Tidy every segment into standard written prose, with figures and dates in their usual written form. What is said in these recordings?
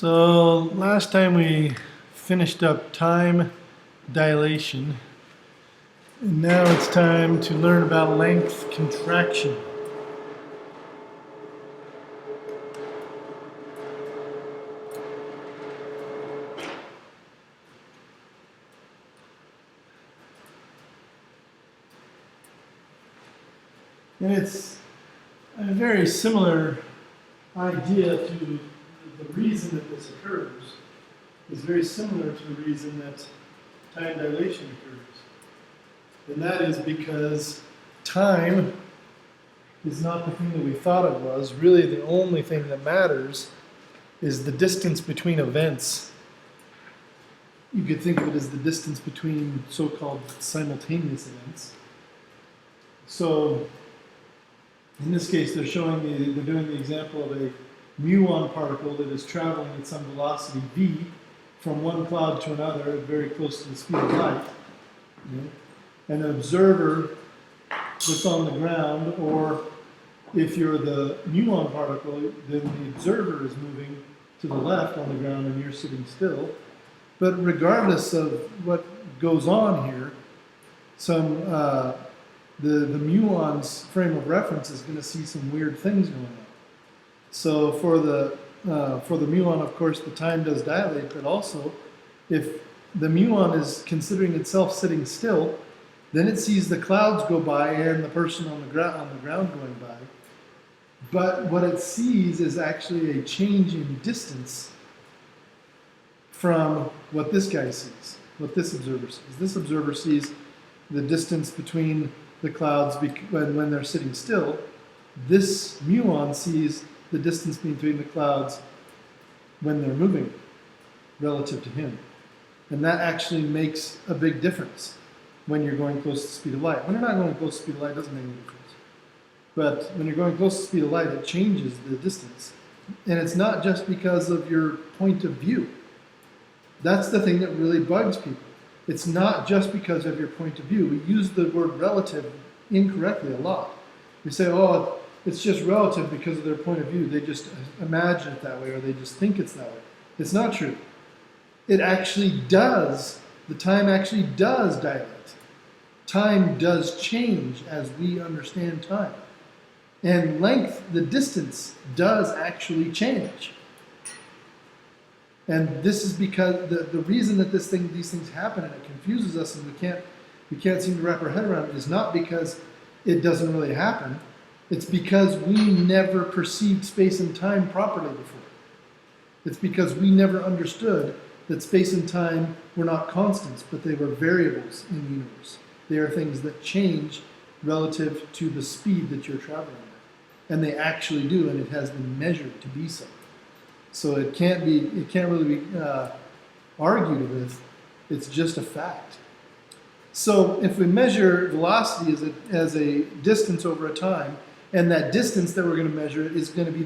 So last time we finished up time dilation, and now it's time to learn about length contraction. And it's a very similar idea to the reason that this occurs is very similar to the reason that time dilation occurs. And that is because time is not the thing that we thought it was. Really, the only thing that matters is the distance between events. You could think of it as the distance between so-called simultaneous events. So, in this case, they're doing the example of a muon particle that is traveling at some velocity v from one cloud to another, very close to the speed of light. And an observer that's on the ground, or if you're the muon particle, then the observer is moving to the left on the ground and you're sitting still. But regardless of what goes on here, the muon's frame of reference is going to see some weird things going on. So for the muon, of course, the time does dilate, but also if the muon is considering itself sitting still, then it sees the clouds go by and the person on the ground going by. But what it sees is actually a change in distance from what this guy sees, what this observer sees. This observer sees the distance between the clouds when they're sitting still. This muon sees the distance between the clouds when they're moving relative to him. And that actually makes a big difference when you're going close to the speed of light. When you're not going close to the speed of light, it doesn't make any difference. But when you're going close to the speed of light, it changes the distance. And it's not just because of your point of view. That's the thing that really bugs people. It's not just because of your point of view. We use the word relative incorrectly a lot. We say, oh, it's just relative because of their point of view. They just imagine it that way, or they just think it's that way. It's not true. It actually does. The time actually does dilate. Time does change as we understand time. And length, the distance, does actually change. And this is because the reason that these things happen and it confuses us and we can't seem to wrap our head around it is not because it doesn't really happen. It's because we never perceived space and time properly before. It's because we never understood that space and time were not constants, but they were variables in the universe. They are things that change relative to the speed that you're traveling at. And they actually do, and it has been measured to be so. So it can't really be argued with. It's just a fact. So if we measure velocity as a distance over a time, and that distance that we're going to measure is going to be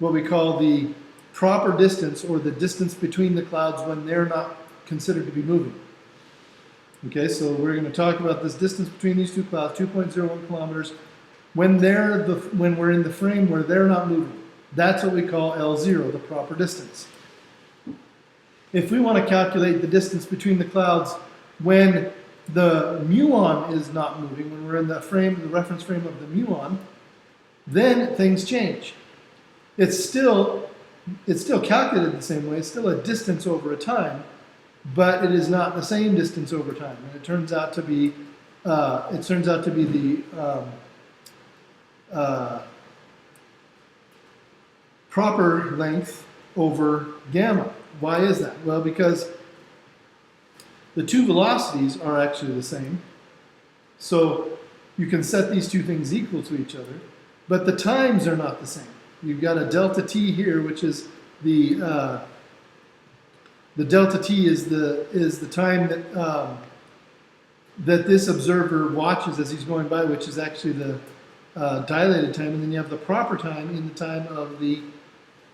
what we call the proper distance, or the distance between the clouds when they're not considered to be moving. Okay, so we're going to talk about this distance between these two clouds, 2.01 kilometers, when we're in the frame where they're not moving. That's what we call L0, the proper distance. If we want to calculate the distance between the clouds when the muon is not moving, when we're in the reference frame of the muon, then things change. It's still calculated the same way. It's still a distance over a time, but it is not the same distance over time. And it turns out to be the proper length over gamma. Why is that? Well, because the two velocities are actually the same. So you can set these two things equal to each other, but the times are not the same. You've got a delta t here, which is the delta t is the time that this observer watches as he's going by, which is actually the dilated time, and then you have the proper time in the time of the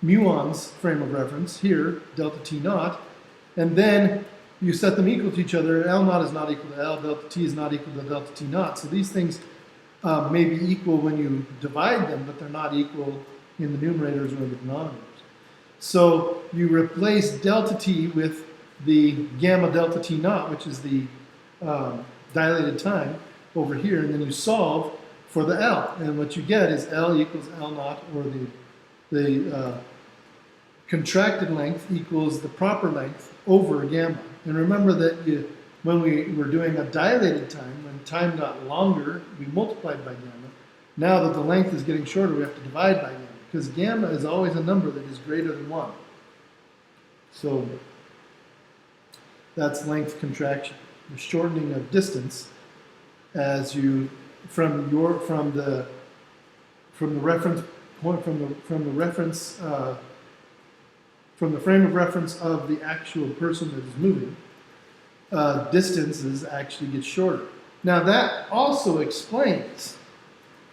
muon's frame of reference here, delta t naught, and then you set them equal to each other. L naught is not equal to L, delta t is not equal to delta t naught. So these things may be equal when you divide them, but they're not equal in the numerators or the denominators. So you replace delta t with the gamma delta t naught, which is the dilated time over here, and then you solve for the L. And what you get is L equals L naught, or the contracted length equals the proper length over gamma. And remember that when we were doing a dilated time, when time got longer, we multiplied by gamma. Now that the length is getting shorter, we have to divide by gamma, because gamma is always a number that is greater than 1. So that's length contraction, the shortening of distance as you from the reference point, from the frame of reference of the actual person that is moving. Distances actually get shorter. Now that also explains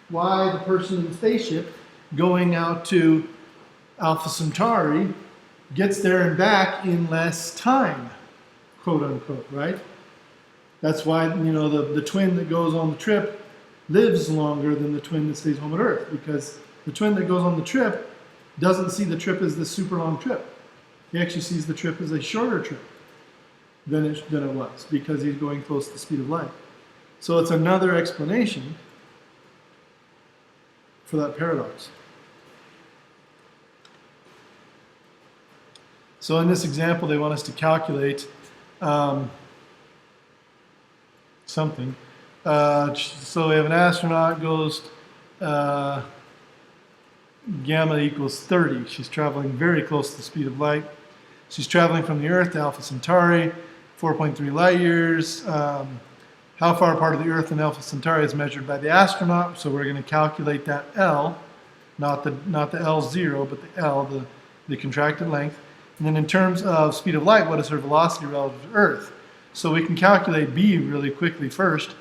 why the person in the spaceship going out to Alpha Centauri gets there and back in less time, quote unquote, right? That's why, you know, the twin that goes on the trip lives longer than the twin that stays home at Earth, because the twin that goes on the trip doesn't see the trip as this super long trip. He actually sees the trip as a shorter trip than it was, because he's going close to the speed of light. So it's another explanation for that paradox. So in this example, they want us to calculate something. So we have an astronaut goes gamma equals 30. She's traveling very close to the speed of light. She's traveling from the Earth to Alpha Centauri, 4.3 light years. How far apart of the Earth and Alpha Centauri is measured by the astronaut, so we're going to calculate that L, not the L0, but the L, the contracted length. And then in terms of speed of light, what is her velocity relative to Earth? So we can calculate B really quickly first.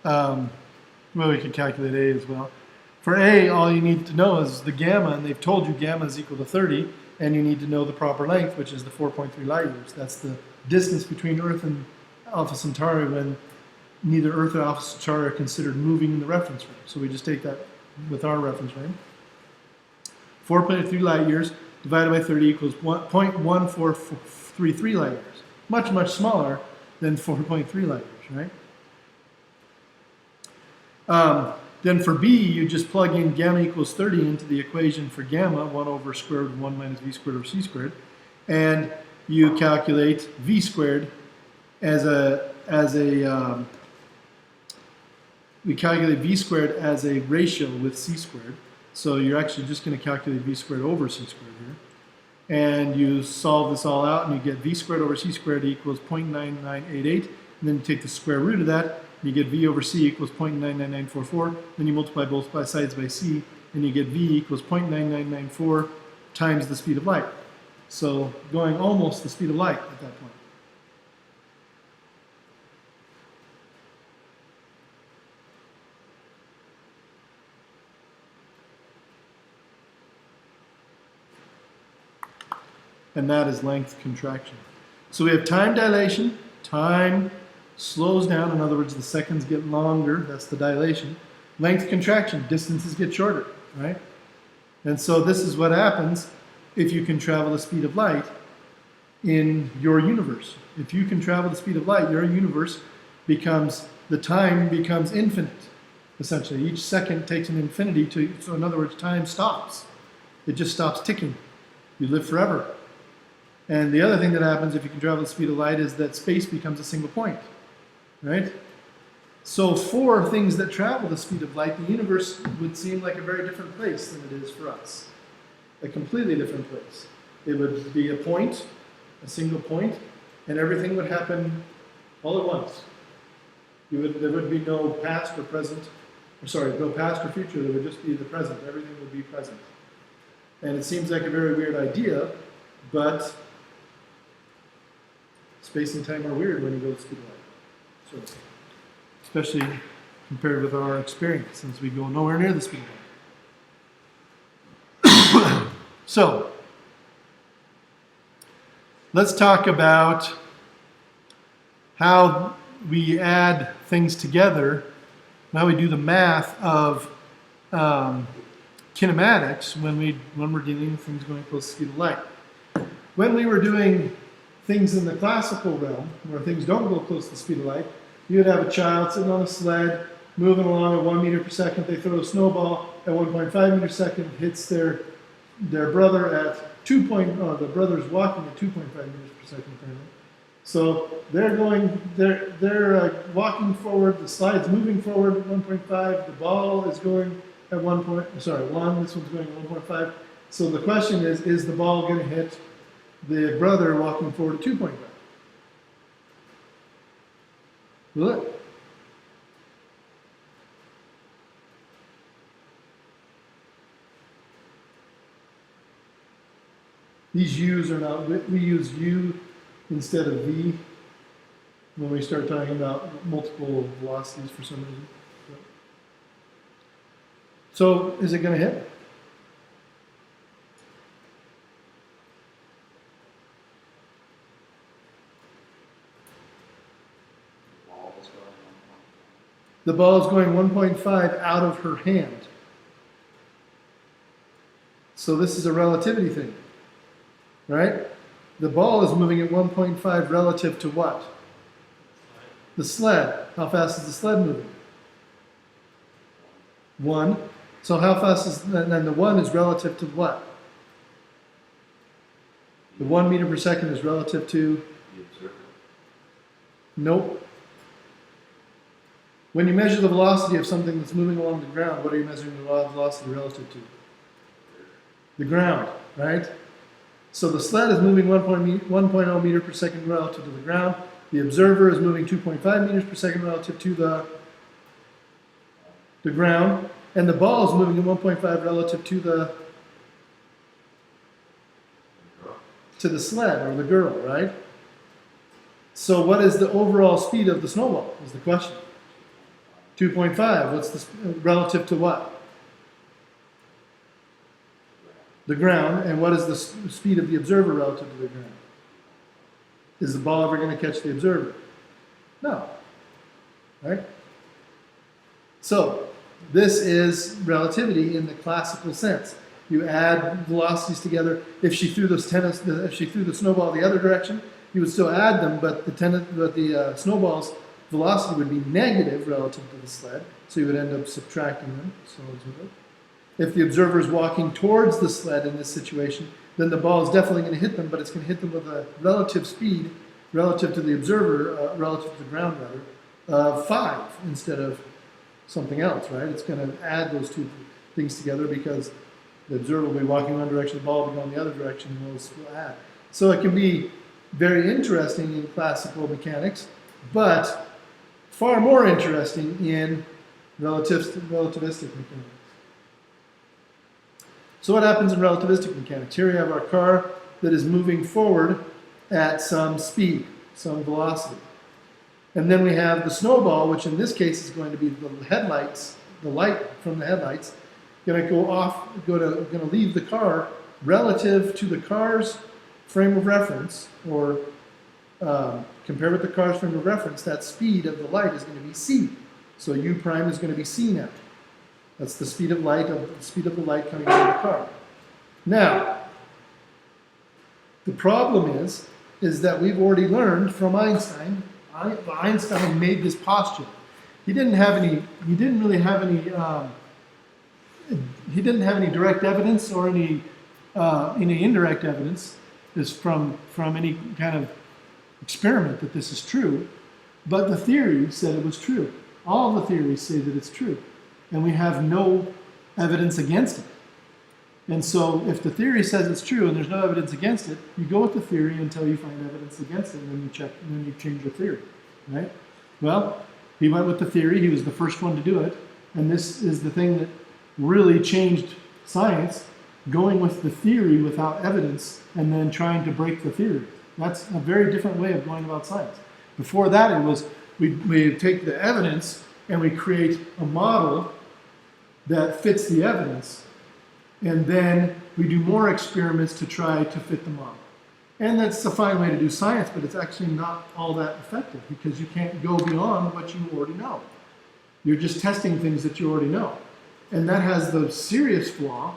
Well, we can calculate A as well. For A, all you need to know is the gamma, and they've told you gamma is equal to 30, and you need to know the proper length, which is the 4.3 light years. That's the distance between Earth and Alpha Centauri when neither Earth or Alpha Centauri are considered moving in the reference frame. So we just take that with our reference frame. 4.3 light years divided by 30 equals 0.1433 light years. Much, much smaller than 4.3 light years, right? Then for B, you just plug in gamma equals 30 into the equation for gamma, 1 over square root of 1 minus v squared over c squared, and you calculate v squared we calculate v squared as a ratio with c squared. So you're actually just going to calculate v squared over c squared here. And you solve this all out, and you get v squared over c squared equals 0.9988. And then you take the square root of that, and you get v over c equals 0.99944. Then you multiply both sides by c, and you get v equals 0.9994 times the speed of light. So going almost the speed of light at that point. And that is length contraction. So we have time dilation, time slows down, in other words, the seconds get longer, that's the dilation. Length contraction, distances get shorter, right? And so this is what happens if you can travel the speed of light in your universe. If you can travel the speed of light, your universe becomes, the time becomes infinite, essentially. Each second takes an infinity to, so in other words, time stops. It just stops ticking. You live forever. And the other thing that happens if you can travel the speed of light is that space becomes a single point, right? So for things that travel the speed of light, the universe would seem like a very different place than it is for us. A completely different place. It would be a point, a single point, and everything would happen all at once. There would be no past or present, no past or future, there would just be the present. Everything would be present. And it seems like a very weird idea, but space and time are weird when you go to the speed of light. So, especially compared with our experience, since we go nowhere near the speed of light. So, let's talk about how we add things together, how we do the math of kinematics when we're dealing with things going close to the speed of light. When we were doing things in the classical realm, where things don't go close to the speed of light, you would have a child sitting on a sled, moving along at 1 meter per second. They throw a snowball at 1.5 meters per second, hits their brother at 2. The brother's walking at 2.5 meters per second apparently. So they're walking forward. The slide's moving forward at 1.5. The ball is going at 1. This one's going at 1.5. So the question is the ball going to hit the brother walking forward at 2.5? Will it? These U's are not, we use U instead of V when we start talking about multiple velocities for some reason. So is it going to hit? The ball is going 1.5 out of her hand. So this is a relativity thing, right? The ball is moving at 1.5 relative to what? The sled. How fast is the sled moving? 1. So how fast is, and the 1 is relative to what? The 1 meter per second is relative to? The observer. Nope. When you measure the velocity of something that's moving along the ground, what are you measuring the velocity relative to? The ground, right? So the sled is moving 1.0 meter per second relative to the ground. The observer is moving 2.5 meters per second relative to the ground. And the ball is moving at 1.5 relative to the sled or the girl, right? So what is the overall speed of the snowball is the question. 2.5, what's the relative to what? The ground. And what is the speed of the observer relative to the ground? Is the ball ever going to catch the observer? No. Right? So this is relativity in the classical sense. You add velocities together. If she threw the snowball the other direction, you would still add them, but the snowball's velocity would be negative relative to the sled, so you would end up subtracting them. So if the observer is walking towards the sled in this situation, then the ball is definitely going to hit them, but it's going to hit them with a relative speed relative to the observer, relative to the ground rather, of 5 instead of something else, right? It's going to add those two things together because the observer will be walking one direction, the ball will be going the other direction, and those will add. So it can be very interesting in classical mechanics, but far more interesting in relativistic mechanics. So what happens in relativistic mechanics? Here we have our car that is moving forward at some speed, some velocity. And then we have the snowball, which in this case is going to be the headlights, the light from the headlights, going to leave the car relative to the car's frame of reference, or compared with the car's frame of reference, that speed of the light is going to be c. So u prime is going to be c now. That's the speed of light, the speed of the light coming out of the car. Now, the problem is that we've already learned from Einstein. Einstein made this postulate. He didn't really have any direct evidence or any indirect evidence from any kind of experiment that this is true, but the theory said it was true. All the theories say that it's true, and we have no evidence against it. And so if the theory says it's true and there's no evidence against it, you go with the theory until you find evidence against it, and then you change your theory, right? Well, he went with the theory. He was the first one to do it, and this is the thing that really changed science, going with the theory without evidence and then trying to break the theory. That's a very different way of going about science. Before that, it was we take the evidence and we create a model that fits the evidence, and then we do more experiments to try to fit the model. And that's a fine way to do science, but it's actually not all that effective because you can't go beyond what you already know. You're just testing things that you already know. And that has the serious flaw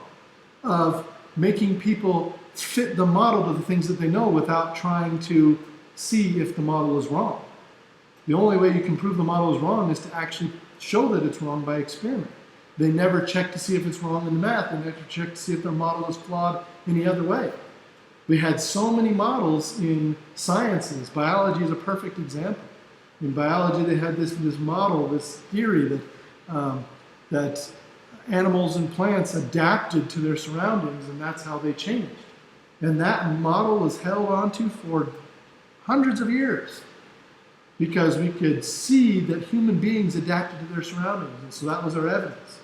of making people fit the model to the things that they know without trying to see if the model is wrong. The only way you can prove the model is wrong is to actually show that it's wrong by experiment. They never check to see if it's wrong in the math. They never check to see if their model is flawed any other way. We had so many models in sciences. Biology is a perfect example. In biology, they had this model, this theory that, that animals and plants adapted to their surroundings, and that's how they changed. And that model was held onto for hundreds of years because we could see that human beings adapted to their surroundings, and so that was our evidence.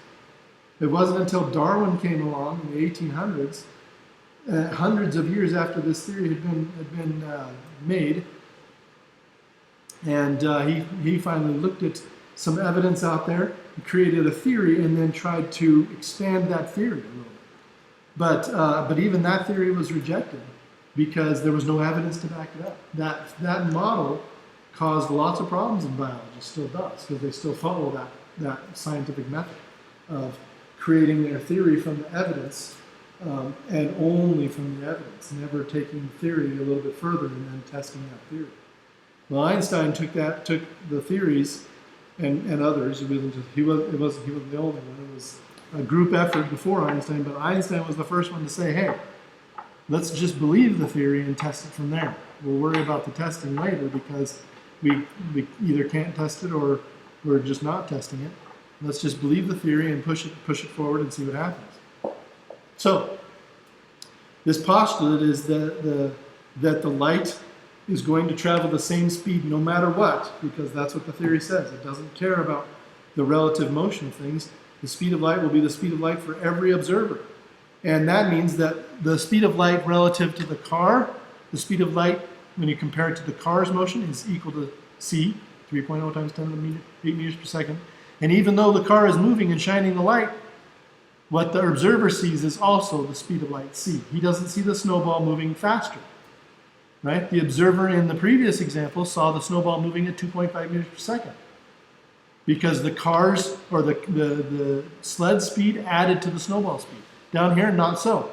It wasn't until Darwin came along in the 1800s, hundreds of years after this theory had been made, and he finally looked at some evidence out there, created a theory, and then tried to expand that theory a little bit. But even that theory was rejected because there was no evidence to back it up. That model caused lots of problems in biology, still does, because they still follow that scientific method of creating their theory from the evidence, and only from the evidence, never taking theory a little bit further and then testing that theory. Well, Einstein took the theories and others. He wasn't the only one. It was a group effort before Einstein, but Einstein was the first one to say, hey, let's just believe the theory and test it from there. We'll worry about the testing later because we either can't test it or we're just not testing it. Let's just believe the theory and push it forward and see what happens. So, this postulate is that the light is going to travel the same speed no matter what, because that's what the theory says. It doesn't care about the relative motion of things. The speed of light will be the speed of light for every observer. And that means that the speed of light relative to the car, the speed of light when you compare it to the car's motion is equal to c, 3.0 times 10 to the 8 meters per second. And even though the car is moving and shining the light, what the observer sees is also the speed of light, c. He doesn't see the snowball moving faster, right? The observer in the previous example saw the snowball moving at 2.5 meters per second because the car's, or the sled speed added to the snowball speed. Down here, not so.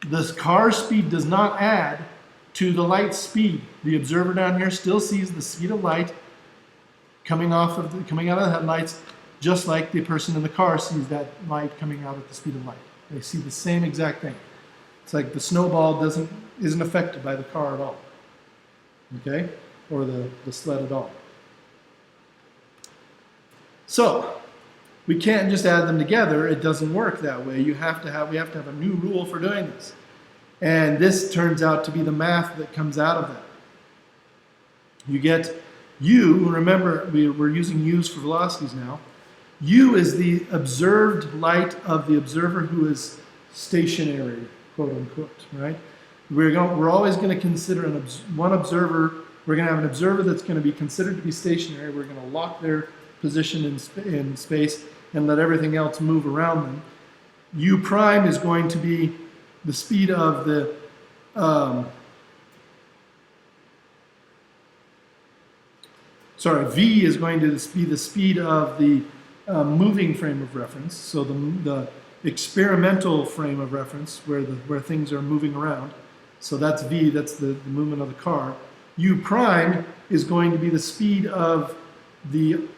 The car's speed does not add to the light's speed. The observer down here still sees the speed of light coming out of the headlights, just like the person in the car sees that light coming out at the speed of light. They see the same exact thing. It's like the snowball isn't affected by the car at all, okay, or the sled at all. So we can't just add them together. It doesn't work that way. We have to have a new rule for doing this, and this turns out to be the math that comes out of that. You get U. Remember, we're using U's for velocities now. U is the observed light of the observer who is stationary, quote unquote, right? We're always going to consider one observer. We're going to have an observer that's going to be considered to be stationary. We're going to lock their position in space and let everything else move around them. U prime is going to be the speed of the V is going to be the speed of the moving frame of reference. So the experimental frame of reference where things are moving around. So that's V, that's the movement of the car. U prime is going to be the speed of the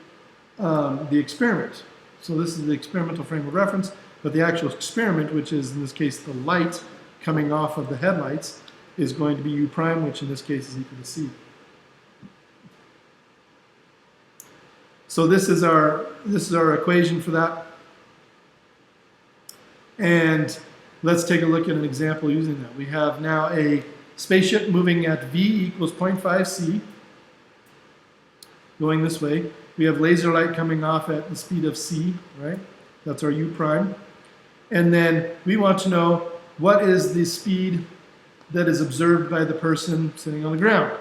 experiment. So this is the experimental frame of reference, but the actual experiment, which is in this case the light coming off of the headlights, is going to be U prime, which in this case is equal to C. So this is our equation for that. And let's take a look at an example using that. We have now a spaceship moving at V equals 0.5 c, going this way. We have laser light coming off at the speed of c, right? That's our U prime. And then we want to know what is the speed that is observed by the person sitting on the ground.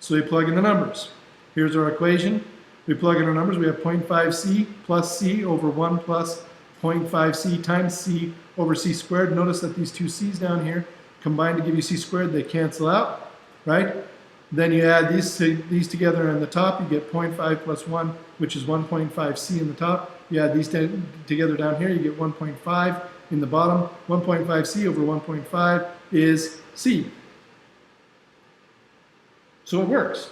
So we plug in the numbers. Here's our equation. We plug in our numbers. We have 0.5 c plus c over 1 plus 0.5 c times c over c squared. Notice that these two c's down here combine to give you c squared. They cancel out, right? Then you add these together on the top. You get 0.5 plus 1, which is 1.5 c in the top. You add these together down here. You get 1.5. in the bottom. 1.5 c over 1.5 is c. So it works.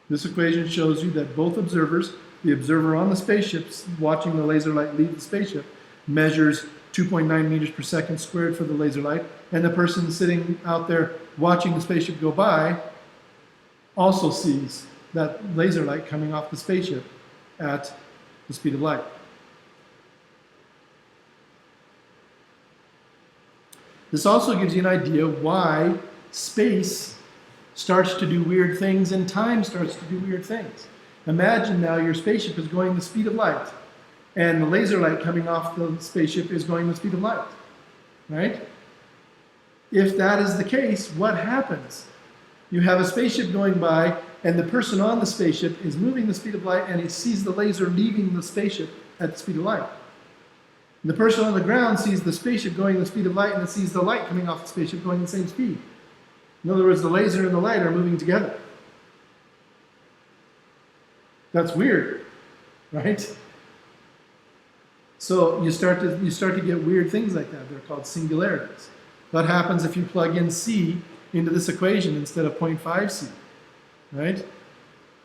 This equation shows you that both observers, the observer on the spaceship watching the laser light leave the spaceship, measures 2.9 meters per second squared for the laser light, and the person sitting out there watching the spaceship go by also sees that laser light coming off the spaceship at the speed of light. This also gives you an idea why space starts to do weird things and time starts to do weird things. Imagine now your spaceship is going the speed of light, and the laser light coming off the spaceship is going the speed of light, right? If that is the case, what happens? You have a spaceship going by, and the person on the spaceship is moving the speed of light, and he sees the laser leaving the spaceship at the speed of light. And the person on the ground sees the spaceship going the speed of light, and it sees the light coming off the spaceship going the same speed. In other words, the laser and the light are moving together. That's weird, right? So you start to get weird things like that. They're called singularities. What happens if you plug in c into this equation instead of 0.5 c, right?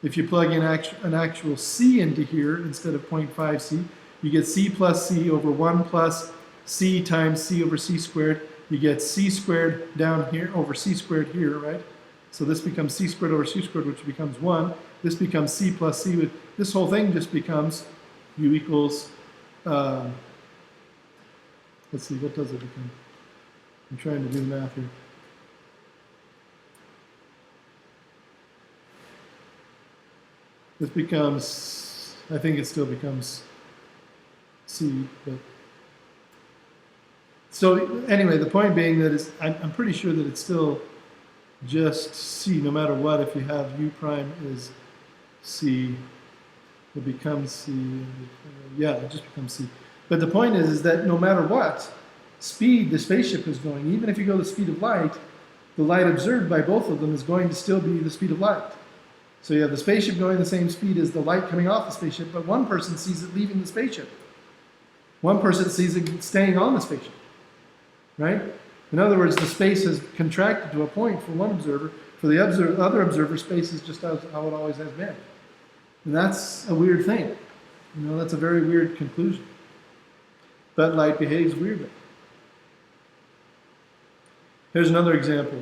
If you plug in an actual c into here instead of 0.5 c, you get c plus c over 1 plus c times c over c squared. You get c squared down here over c squared here, right? So this becomes c squared over c squared, which becomes 1. This becomes c plus c. This whole thing just becomes u equals, let's see, what does it become? I'm trying to do the math here. This becomes, I think it still becomes c, but so anyway, the point being that is, I'm pretty sure that it's still just c, no matter what. If you have u prime is c, it becomes c. Yeah, it just becomes c. But the point is that no matter what speed the spaceship is going, even if you go the speed of light, the light observed by both of them is going to still be the speed of light. So you have the spaceship going the same speed as the light coming off the spaceship, but one person sees it leaving the spaceship. One person sees it staying on the spaceship. Right? In other words, the space has contracted to a point for one observer. For the other observer, space is just how it always has been. And that's a weird thing. You know, that's a very weird conclusion. But light behaves weirdly. Here's another example.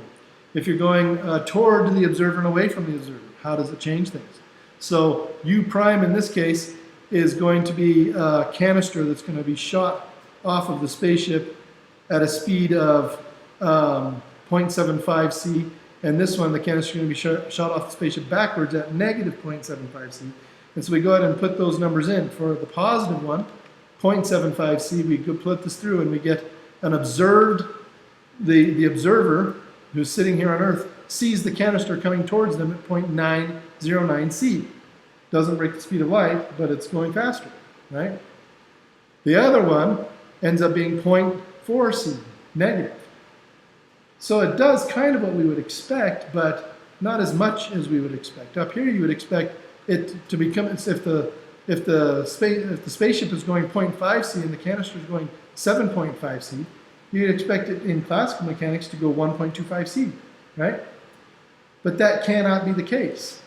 If you're going toward the observer and away from the observer, how does it change things? So u prime in this case is going to be a canister that's going to be shot off of the spaceship at a speed of 0.75 c, and this one, the canister is going to be shot off the spaceship backwards at negative 0.75 c. And so we go ahead and put those numbers in. For the positive one, 0.75 c, we could put this through and we get an observed, the observer who's sitting here on Earth sees the canister coming towards them at 0.909 c. Doesn't break the speed of light, but it's going faster, right? The other one ends up being 0.4 c, negative. So it does kind of what we would expect, but not as much as we would expect. Up here, you would expect it to become, if the spaceship is going 0.5 c and the canister is going 7.5 c, you'd expect it in classical mechanics to go 1.25 c, right? But that cannot be the case,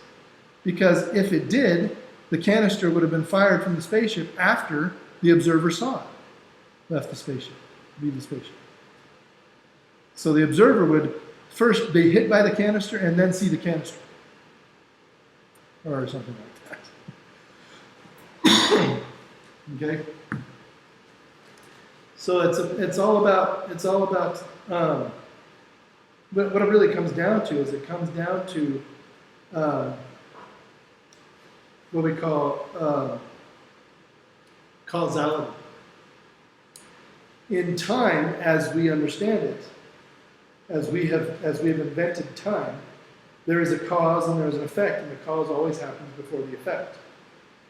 because if it did, the canister would have been fired from the spaceship after the observer saw it, left the spaceship, leave the spaceship. So the observer would first be hit by the canister and then see the canister, or something like that. Okay. So it's all about what it really comes down to is it comes down to what we call causality. In time, as we understand it, as we have invented time, there is a cause and there is an effect, and the cause always happens before the effect.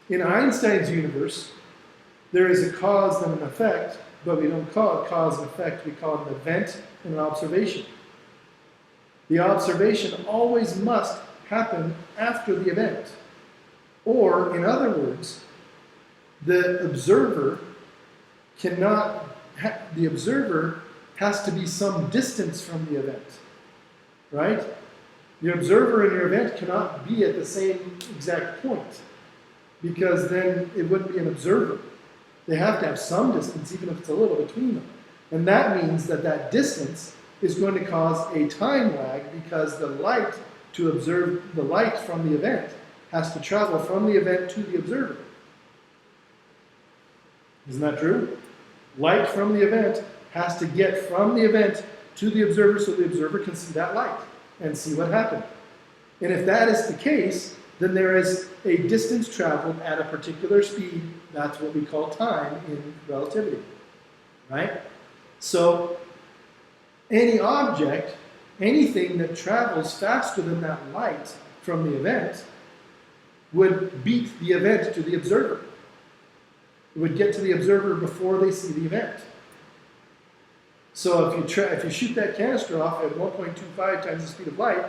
In Einstein's universe, there is a cause and an effect, but we don't call it cause and effect, we call it an event and an observation. The observation always must happen after the event. Or, in other words, the observer cannot the observer has to be some distance from the event, right? The observer and your event cannot be at the same exact point, because then it wouldn't be an observer. They have to have some distance, even if it's a little between them. And that means that that distance is going to cause a time lag, because the light to observe the light from the event has to travel from the event to the observer. Isn't that true? Light from the event has to get from the event to the observer so the observer can see that light and see what happened. And if that is the case, then there is a distance traveled at a particular speed. That's what we call time in relativity, right? So any object, anything that travels faster than that light from the event would beat the event to the observer. It would get to the observer before they see the event. So if you shoot that canister off at 1.25 times the speed of light,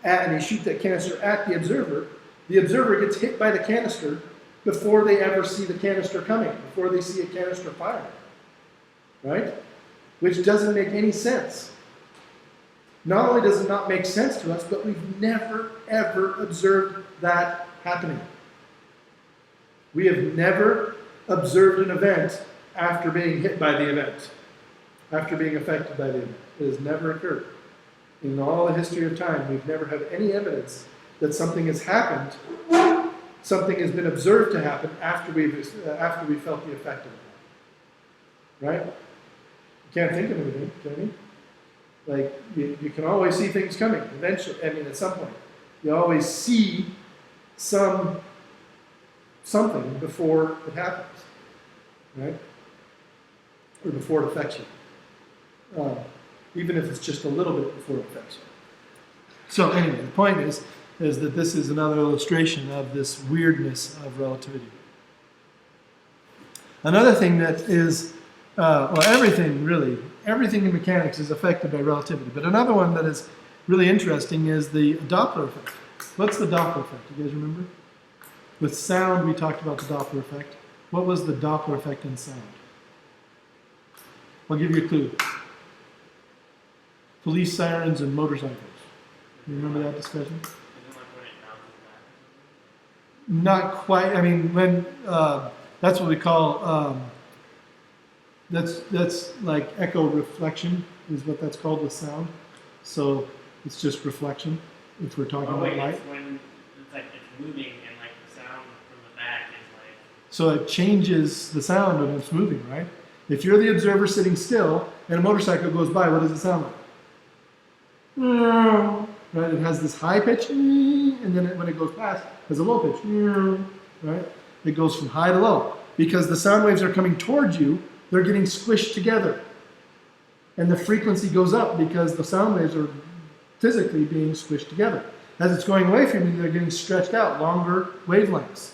and you shoot that canister at the observer gets hit by the canister before they ever see the canister coming, before they see a canister firing, right? Which doesn't make any sense. Not only does it not make sense to us, but we've never, ever observed that happening. We have never observed an event after being hit by the event, after being affected by the event. It has never occurred. In all the history of time, we've never had any evidence that something has happened, something has been observed to happen after we felt the effect of it. Right? You can't think of anything, can you? Like, you can always see things coming eventually. I mean, at some point. You always see something before it happens. Right? Or before it affects you. Even if it's just a little bit before it affects you. So anyway, the point is that this is another illustration of this weirdness of relativity. Another thing that is, everything in mechanics is affected by relativity. But another one that is really interesting is the Doppler effect. What's the Doppler effect? You guys remember? With sound, we talked about the Doppler effect. What was the Doppler effect in sound? I'll give you a clue. Police sirens and motorcycles. You remember that discussion? Not quite. I mean, when that's what we call that's like echo reflection is what that's called with sound. So it's just reflection if we're talking about light. It's when it's like it's moving and like the sound from the back is like. So it changes the sound when it's moving, right? If you're the observer sitting still and a motorcycle goes by, what does it sound like? Right? It has this high pitch, and then when it goes past, it has a low pitch. Right? It goes from high to low. Because the sound waves are coming towards you, they're getting squished together. And the frequency goes up because the sound waves are physically being squished together. As it's going away from you, they're getting stretched out, longer wavelengths.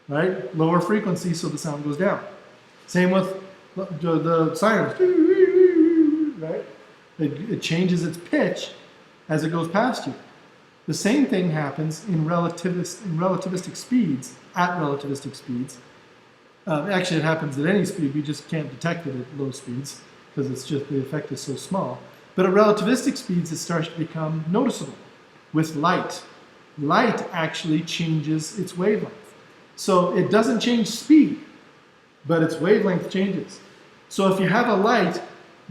Right? Lower frequency, so the sound goes down. Same with the sirens. Right? It changes its pitch as it goes past you. The same thing happens in relativistic speeds, at relativistic speeds. Actually, it happens at any speed. We just can't detect it at low speeds because it's just the effect is so small. But at relativistic speeds, it starts to become noticeable with light. Light actually changes its wavelength. So it doesn't change speed, but its wavelength changes. So if you have a light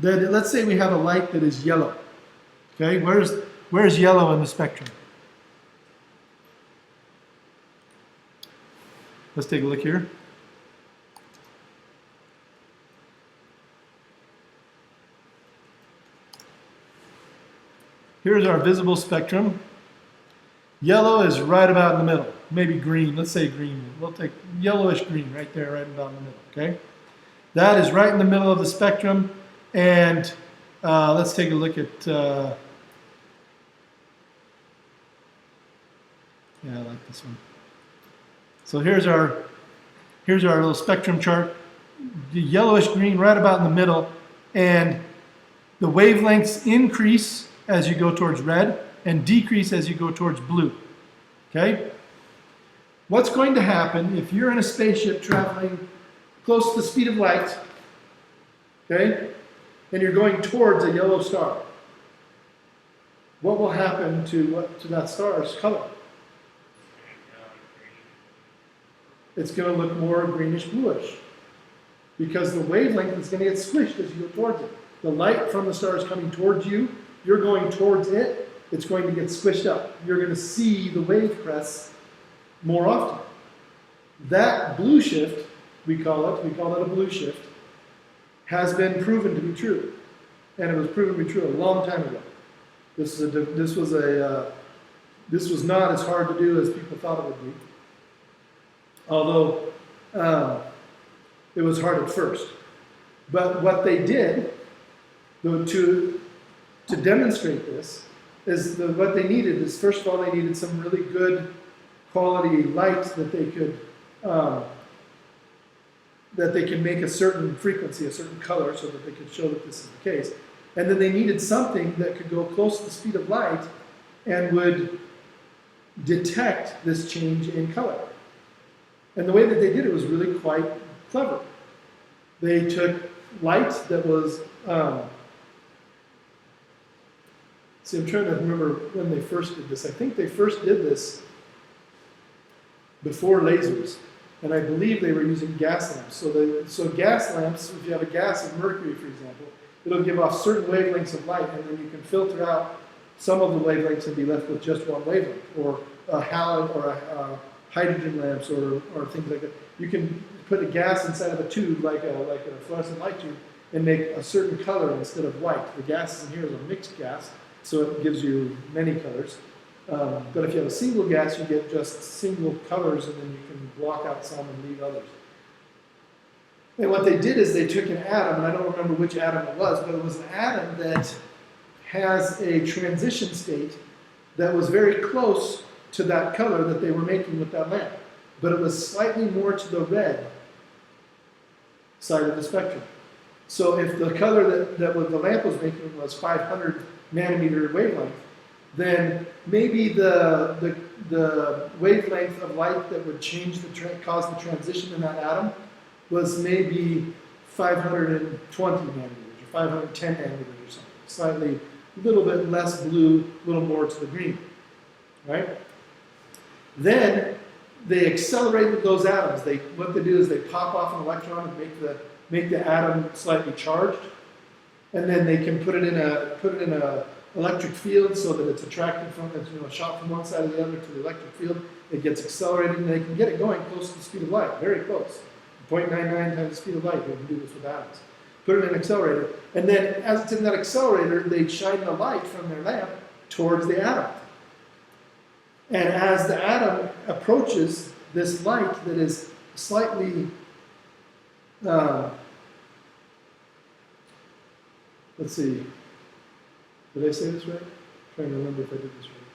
let's say we have a light that is yellow. Okay, where's yellow in the spectrum? Let's take a look here. Here's our visible spectrum. Yellow is right about in the middle. Maybe green. Let's say green. We'll take yellowish green right there, right about in the middle. Okay, that is right in the middle of the spectrum. And let's take a look at, yeah, I like this one. So here's our little spectrum chart. The yellowish green right about in the middle, and the wavelengths increase as you go towards red and decrease as you go towards blue. Okay? What's going to happen if you're in a spaceship traveling close to the speed of light okay, and you're going towards a yellow star, what will happen to that star's color? It's going to look more greenish bluish because the wavelength is going to get squished as you go towards it. The light from the star is coming towards you. You're going towards it. It's going to get squished up. You're going to see the wave crest more often. That blue shift, we call it a blue shift, has been proven to be true. And it was proven to be true a long time ago. This was not as hard to do as people thought it would be. Although it was hard at first. But what they did to demonstrate this is what they needed is, first of all, they needed some really good quality light that they could make a certain frequency, a certain color, so that they could show that this is the case. And then they needed something that could go close to the speed of light and would detect this change in color. And the way that they did it was really quite clever. They took light that was, see, I'm trying to remember when they first did this. I think they first did this before lasers. And I believe they were using gas lamps. So gas lamps, if you have a gas of mercury, for example, it'll give off certain wavelengths of light, and then you can filter out some of the wavelengths and be left with just one wavelength, or a halide or a hydrogen lamps or things like that. You can put a gas inside of a tube, like a fluorescent light tube, and make a certain color instead of white. The gas in here is a mixed gas, so it gives you many colors. But if you have a single gas, you get just single colors, and then you can block out some and leave others. And what they did is they took an atom, and I don't remember which atom it was, but it was an atom that has a transition state that was very close to that color that they were making with that lamp. But it was slightly more to the red side of the spectrum. So if the color that the lamp was making was 500 nanometer wavelength, then maybe the wavelength of light that would change cause the transition in that atom was maybe 520 nanometers or 510 nanometers or something. Slightly, a little bit less blue, a little more to the green, right? Then they accelerated those atoms. What they do is they pop off an electron and make the atom slightly charged, and then they can put it in a electric field so that it's attracted from shot from one side of the other to the electric field. It gets accelerated, and they can get it going close to the speed of light, very close. 0.99 times the speed of light. They can do this with atoms. Put it in an accelerator, and then as it's in that accelerator, they shine the light from their lamp towards the atom. And as the atom approaches this light that is slightly, let's see, did I say this right? I'm trying to remember if I did this right.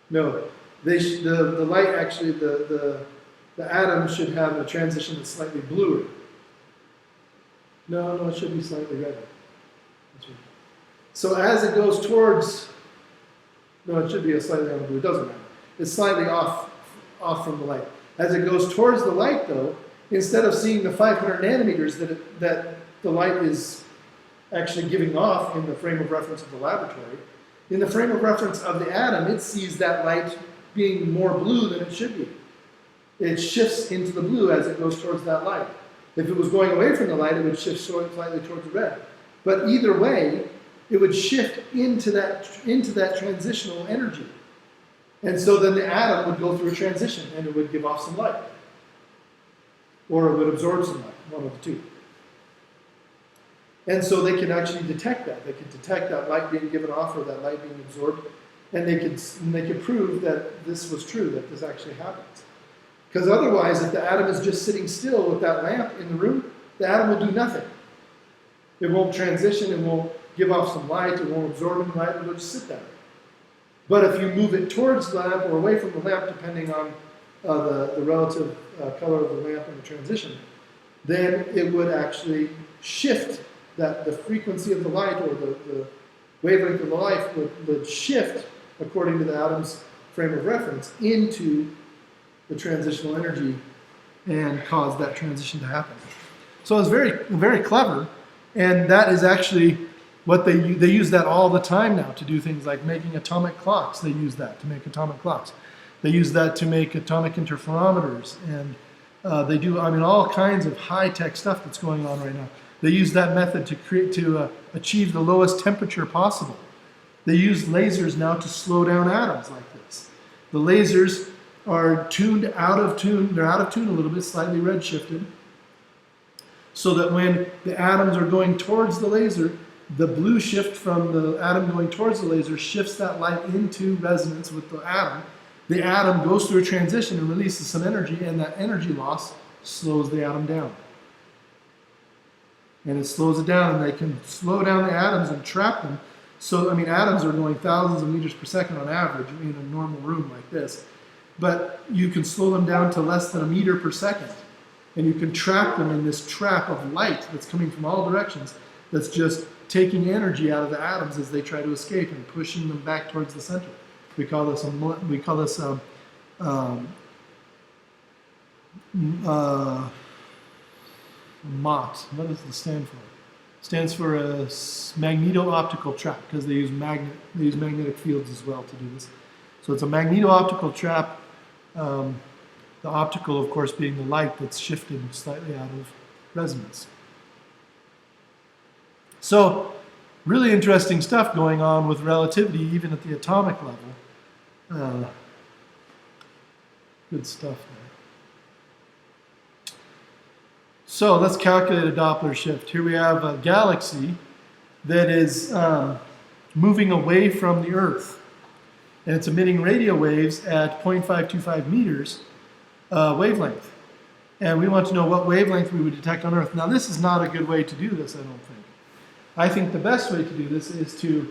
No, the light actually, the atom should have a transition that's slightly bluer. No, it should be slightly redder. That's right. So as it goes towards, no, it should be a slightly on blue. It doesn't matter. It's slightly off from the light. As it goes towards the light, though, instead of seeing the 500 nanometers that the light is actually giving off in the frame of reference of the laboratory, in the frame of reference of the atom, it sees that light being more blue than it should be. It shifts into the blue as it goes towards that light. If it was going away from the light, it would shift slightly towards the red. But either way, it would shift into that transitional energy. And so then the atom would go through a transition, and it would give off some light. Or it would absorb some light, one of the two. And so they can actually detect that. They can detect that light being given off or that light being absorbed, and they could prove that this was true, that this actually happens. Because otherwise, if the atom is just sitting still with that lamp in the room, the atom will do nothing. It won't transition, it won't give off some light, it won't absorb any light, it'll just sit there. But if you move it towards the lamp or away from the lamp, depending on the relative color of the lamp and the transition, then it would actually shift the frequency of the light, or the wavelength of the light would shift according to the atom's frame of reference into the transitional energy and cause that transition to happen. So it's very, very clever, and that is actually what they use that all the time now to do things like making atomic clocks. They use that to make atomic clocks. They use that to make atomic interferometers, and they do, I mean, all kinds of high-tech stuff that's going on right now. They use that method to achieve the lowest temperature possible. They use lasers now to slow down atoms like this. The lasers are tuned out of tune. They're out of tune a little bit, slightly redshifted, so that when the atoms are going towards the laser, the blue shift from the atom going towards the laser shifts that light into resonance with the atom. The atom goes through a transition and releases some energy, and that energy loss slows the atom down. And it slows it down, and they can slow down the atoms and trap them. So, I mean, atoms are going thousands of meters per second on average in a normal room like this. But you can slow them down to less than a meter per second. And you can trap them in this trap of light that's coming from all directions, that's just taking energy out of the atoms as they try to escape and pushing them back towards the center. We call this MOT. What does this stand for? It stands for a magneto-optical trap, because they use magnetic fields as well to do this. So it's a magneto-optical trap. The optical, of course, being the light that's shifted slightly out of resonance. So, really interesting stuff going on with relativity, even at the atomic level. Good stuff there. So, let's calculate a Doppler shift. Here we have a galaxy that is moving away from the Earth. And it's emitting radio waves at 0.525 meters wavelength. And we want to know what wavelength we would detect on Earth. Now, this is not a good way to do this, I don't think. I think the best way to do this is the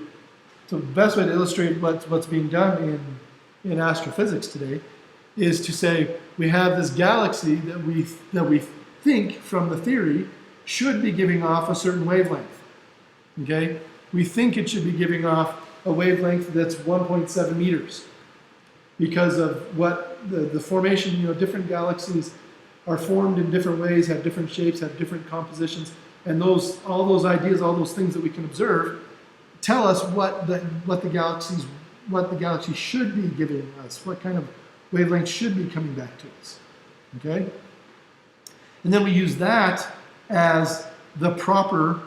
best way to illustrate what's being done in astrophysics today is to say we have this galaxy that we think from the theory should be giving off a certain wavelength. Okay? We think it should be giving off a wavelength that's 1.7 meters because of what the formation, different galaxies are formed in different ways, have different shapes, have different compositions. And all those ideas, all those things that we can observe, tell us what the galaxy should be giving us, what kind of wavelength should be coming back to us. Okay, and then we use that as the proper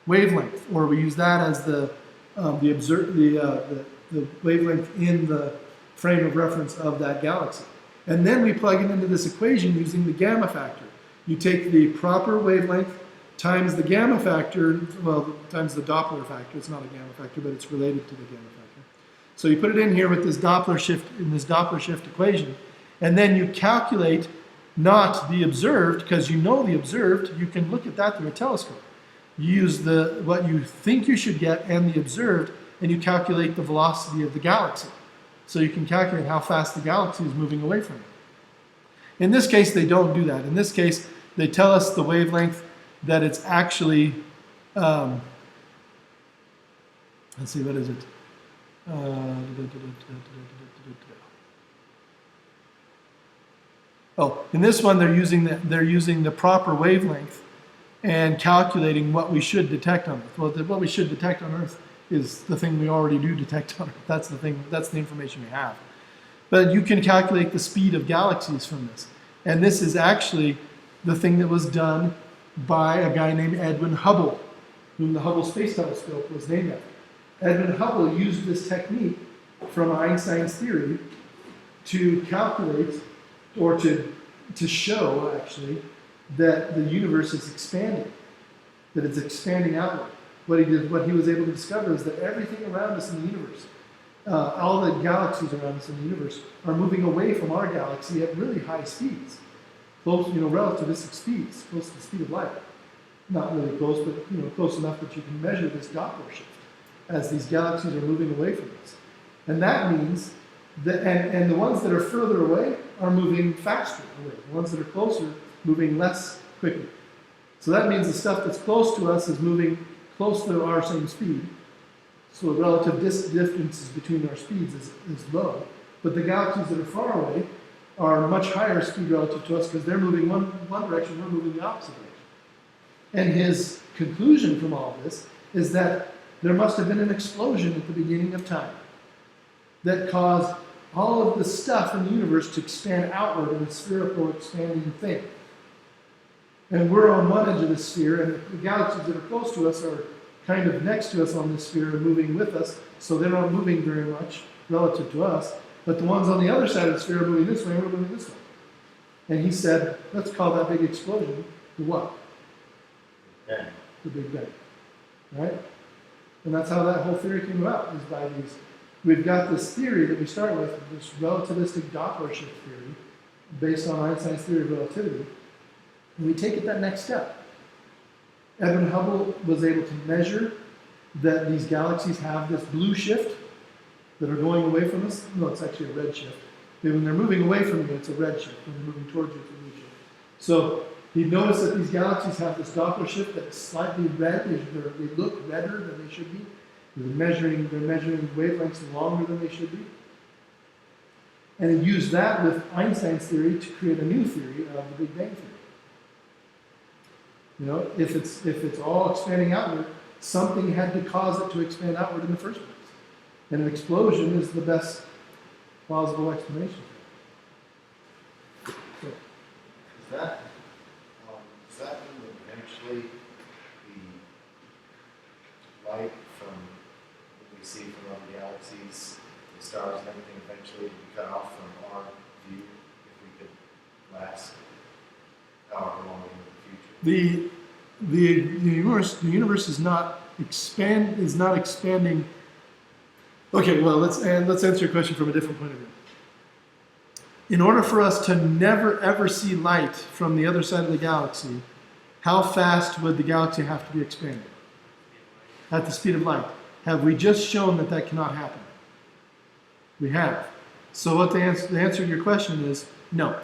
wavelength, or we use that as the wavelength in the frame of reference of that galaxy, and then we plug it into this equation using the gamma factor. You take the proper wavelength times the gamma factor, well, times the Doppler factor. It's not a gamma factor, but it's related to the gamma factor. So you put it in here with this Doppler shift equation, and then you calculate not the observed, because you know the observed, you can look at that through a telescope. You use what you think you should get and the observed, and you calculate the velocity of the galaxy. So you can calculate how fast the galaxy is moving away from it. In this case, they don't do that. In this case, they tell us the wavelength that it's actually, let's see, what is it? Oh, in this one they're using the proper wavelength and calculating what we should detect on Earth. Well, what we should detect on Earth is the thing we already do detect on Earth. That's the thing. That's the information we have. But you can calculate the speed of galaxies from this, and this is actually the thing that was done by a guy named Edwin Hubble, whom the Hubble Space Telescope was named after. Edwin Hubble used this technique from Einstein's theory to calculate, or to show, actually, that the universe is expanding, that it's expanding outward. What he was able to discover is that everything around us in the universe, all the galaxies around us in the universe, are moving away from our galaxy at really high speeds. Close, relativistic speeds, close to the speed of light. Not really close, but close enough that you can measure this Doppler shift as these galaxies are moving away from us. And that means that, and the ones that are further away are moving faster away. The ones that are closer, moving less quickly. So that means the stuff that's close to us is moving close to our same speed. So the relative differences between our speeds is low. But the galaxies that are far away are much higher speed relative to us because they're moving one direction, we're moving the opposite direction. And his conclusion from all this is that there must have been an explosion at the beginning of time that caused all of the stuff in the universe to expand outward in a spherical expanding thing. And we're on one edge of the sphere, and the galaxies that are close to us are kind of next to us on the sphere and moving with us, so they're not moving very much relative to us. But the ones on the other side of the sphere are moving this way, and we're moving this way. And he said, let's call that big explosion the what? Yeah. The Big Bang. Right? And that's how that whole theory came about, is by these. We've got this theory that we start with, this relativistic Doppler shift theory, based on Einstein's theory of relativity. And we take it that next step. Edwin Hubble was able to measure that these galaxies have this blue shift that are going away from us. No, it's actually a red shift. When they're moving away from you, it's a red shift. When they're moving towards you, it's a blue shift. So he noticed that these galaxies have this Doppler shift that's slightly red. They look redder than they should be. They're measuring wavelengths longer than they should be. And he used that with Einstein's theory to create a new theory of the Big Bang theory. You know, if it's all expanding outward, something had to cause it to expand outward in the first place. And an explosion is the best plausible explanation. So, Does that mean that eventually the light from what we see from other galaxies, the stars and everything, eventually will be cut off from our view if we could last however long in the future? the universe is not expanding. Okay, well let's answer your question from a different point of view. In order for us to never ever see light from the other side of the galaxy, how fast would the galaxy have to be expanded? At the speed of light. Have we just shown that that cannot happen? We have. So what the answer to your question is no.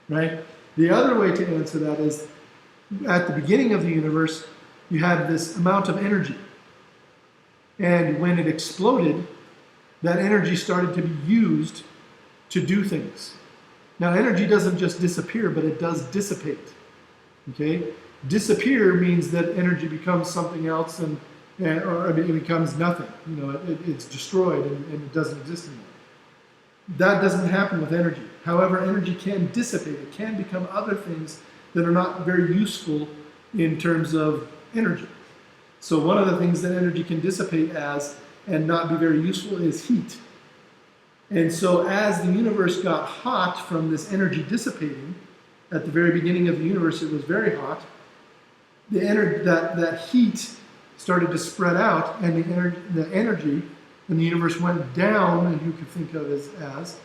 Right? The other way to answer that is, at the beginning of the universe, you had this amount of energy. And when it exploded, that energy started to be used to do things. Now, energy doesn't just disappear, but it does dissipate. Okay? Disappear means that energy becomes something else, it becomes nothing. You know, it's destroyed and it doesn't exist anymore. That doesn't happen with energy. However, energy can dissipate. It can become other things that are not very useful in terms of energy. So one of the things that energy can dissipate as and not be very useful is heat. And so as the universe got hot from this energy dissipating, at the very beginning of the universe it was very hot, that heat started to spread out, and the energy in the universe went down, and you could think of as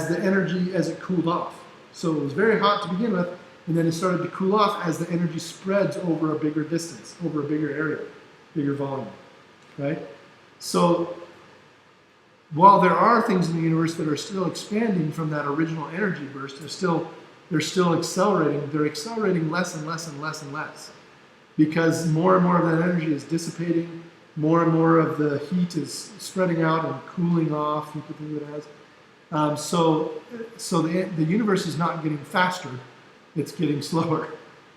the energy as it cooled off. So it was very hot to begin with, and then it started to cool off as the energy spreads over a bigger distance, over a bigger area, bigger volume, right? So while there are things in the universe that are still expanding from that original energy burst, they're still accelerating. They're accelerating less and less and less and less, because more and more of that energy is dissipating, more and more of the heat is spreading out and cooling off, you could think of it as. So the universe is not getting faster, it's getting slower.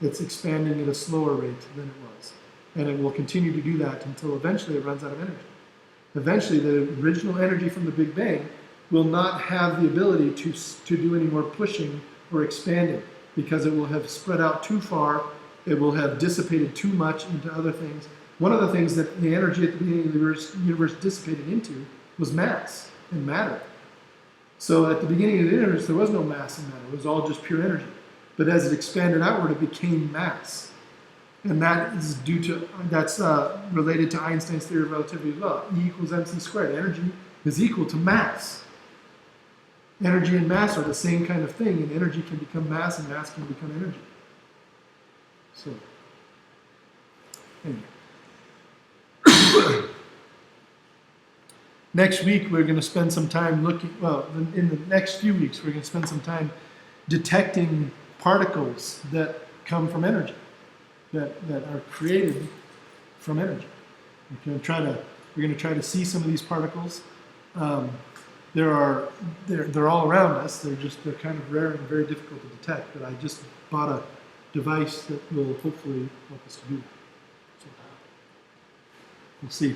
It's expanding at a slower rate than it was. And it will continue to do that until eventually it runs out of energy. Eventually, the original energy from the Big Bang will not have the ability to do any more pushing or expanding, because it will have spread out too far. It will have dissipated too much into other things. One of the things that the energy at the beginning of the universe dissipated into was mass and matter. So at the beginning of the universe, there was no mass and matter. It was all just pure energy. But as it expanded outward, it became mass. And that is that's related to Einstein's theory of relativity as well. E equals mc squared. Energy is equal to mass. Energy and mass are the same kind of thing, and energy can become mass, and mass can become energy. So, anyway. Next week, we're going to spend some time in the next few weeks, we're going to spend some time detecting particles that come from energy, that are created from energy. We're going to try to see some of these particles. They're all around us. They're kind of rare and very difficult to detect. But I just bought device that will hopefully help us to do that. So, we'll see.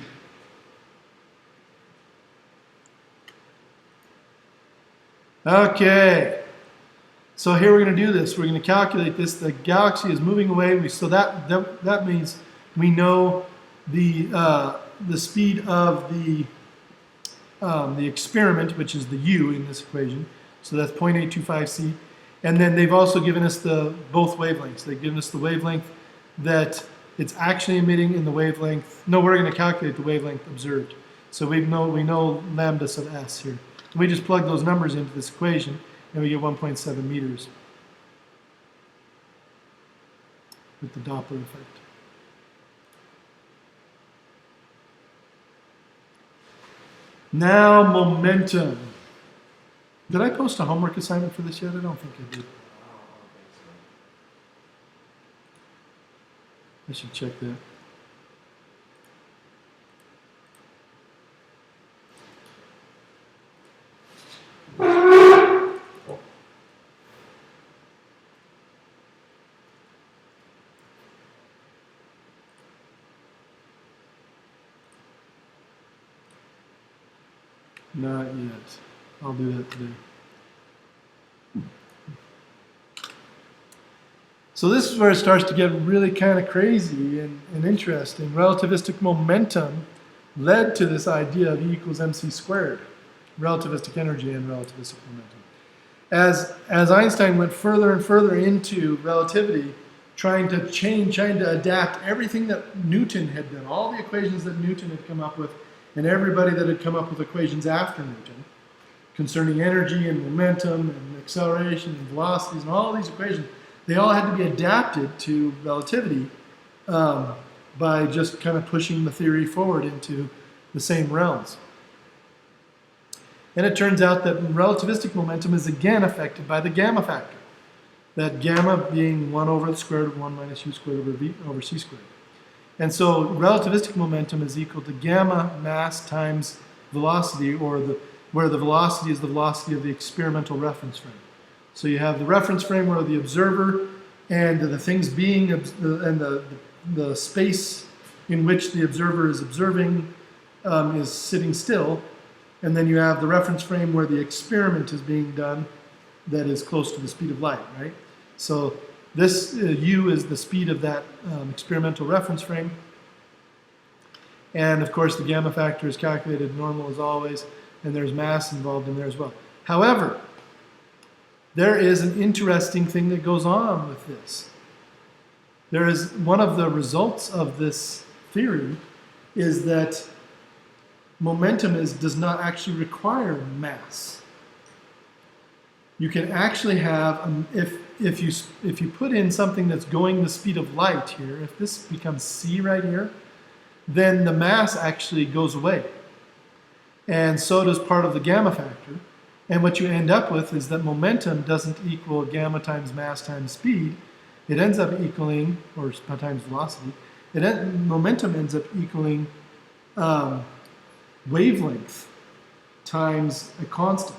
Okay. So here we're going to do this. We're going to calculate this. The galaxy is moving away. So that means we know the speed of the experiment, which is the u in this equation. So that's 0.825 c. And then they've also given us both wavelengths. They've given us the wavelength that it's actually emitting in the wavelength. No, we're going to calculate the wavelength observed. So we know lambda sub s here. We just plug those numbers into this equation, and we get 1.7 meters with the Doppler effect. Now, momentum. Did I post a homework assignment for this yet? I don't think I did. I should check that. Not yet. I'll do that today. So this is where it starts to get really kind of crazy and interesting. Relativistic momentum led to this idea of E equals mc squared, relativistic energy and relativistic momentum. As Einstein went further and further into relativity, trying to adapt everything that Newton had done, all the equations that Newton had come up with, and everybody that had come up with equations after Newton concerning energy and momentum and acceleration and velocities and all these equations, they all had to be adapted to relativity by just kind of pushing the theory forward into the same realms. And it turns out that relativistic momentum is again affected by the gamma factor. That gamma being 1 over the square root of 1 minus u squared over c squared. And so relativistic momentum is equal to gamma mass times velocity, or where the velocity is the velocity of the experimental reference frame. So you have the reference frame where the observer and the things being, and the space in which the observer is observing is sitting still. And then you have the reference frame where the experiment is being done that is close to the speed of light, right? So this u is the speed of that experimental reference frame. And of course the gamma factor is calculated normal as always, and there's mass involved in there as well. However, there is an interesting thing that goes on with this. There is one of the results of this theory is that momentum does not actually require mass. You can actually have, if you put in something that's going the speed of light here, if this becomes c right here, then the mass actually goes away. And so does part of the gamma factor. And what you end up with is that momentum doesn't equal gamma times mass times speed. It ends up equaling, or times velocity, momentum ends up equaling wavelength times a constant.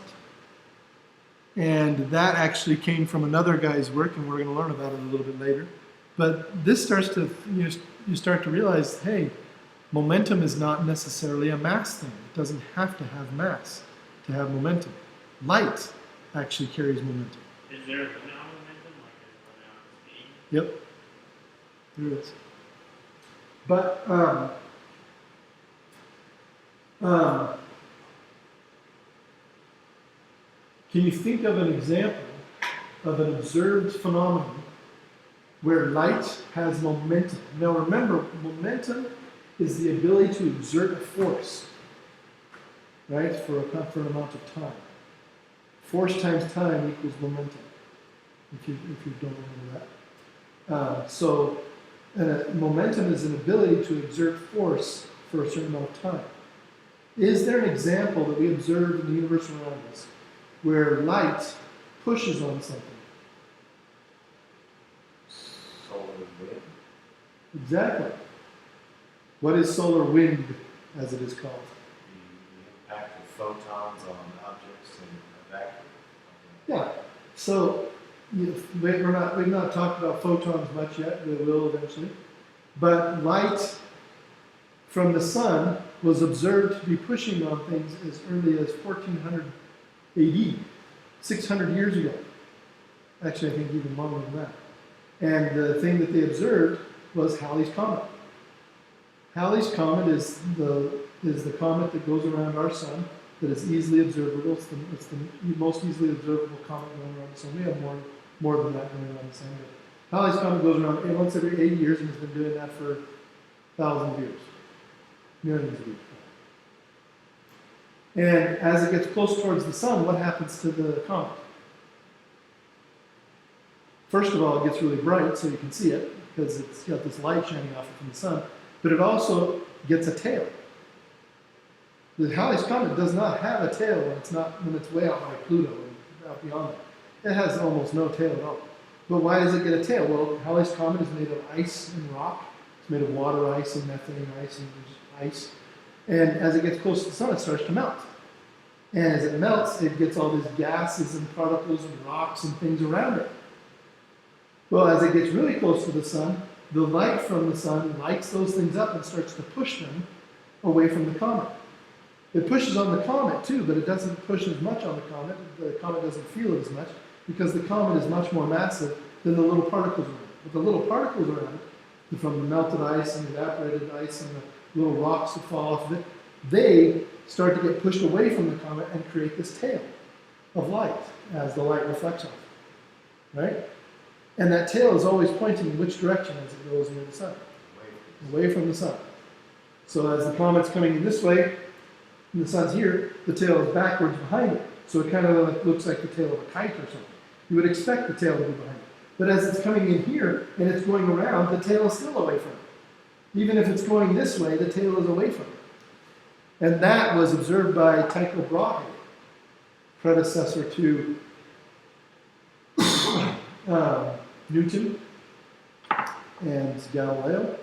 And that actually came from another guy's work, and we're going to learn about it a little bit later. But this starts to, you start to realize, hey, momentum is not necessarily a mass thing. It doesn't have to have mass to have momentum. Light actually carries momentum. Is there a limit on momentum? Like there's a limit on speed? Yep, there is. But can you think of an example of an observed phenomenon where light has momentum? Now remember, momentum is the ability to exert a force, right, for an amount of time. Force times time equals momentum, if you don't remember that. So momentum is an ability to exert force for a certain amount of time. Is there an example that we observe in the universe around us where light pushes on something? Solar wind. Exactly. What is solar wind, as it is called? The impact of photons on objects in a vacuum. Yeah. So we've not talked about photons much yet. We will eventually. But light from the sun was observed to be pushing on things as early as 1400 AD, 600 years ago. Actually, I think even longer than that. And the thing that they observed was Halley's Comet. Halley's Comet is the comet that goes around our sun that is easily observable. It's the most easily observable comet going around the sun. We have more than that going around the sun. But Halley's Comet goes around once every 80 years and has been doing that for thousands of years, millions of years. And as it gets close towards the sun, what happens to the comet? First of all, it gets really bright so you can see it because it's got this light shining off it from the sun, but it also gets a tail. The Halley's Comet does not have a tail when it's way out by Pluto and out beyond it. It has almost no tail at all. But why does it get a tail? Well, Halley's Comet is made of ice and rock. It's made of water ice and methane ice and just ice. And as it gets close to the sun, it starts to melt. And as it melts, it gets all these gases and particles and rocks and things around it. Well, as it gets really close to the sun, the light from the sun lights those things up and starts to push them away from the comet. It pushes on the comet too, but it doesn't push as much on the comet. The comet doesn't feel it as much because the comet is much more massive than the little particles around it. But the little particles around it, from the melted ice and the evaporated ice and the little rocks that fall off of it, they start to get pushed away from the comet and create this tail of light as the light reflects off it, right? And that tail is always pointing in which direction as it goes near the sun? Away from the sun. So as the comet's coming in this way, and the sun's here, the tail is backwards behind it. So it kind of looks like the tail of a kite or something. You would expect the tail to be behind it. But as it's coming in here and it's going around, the tail is still away from it. Even if it's going this way, the tail is away from it. And that was observed by Tycho Brahe, predecessor to Newton and Galileo.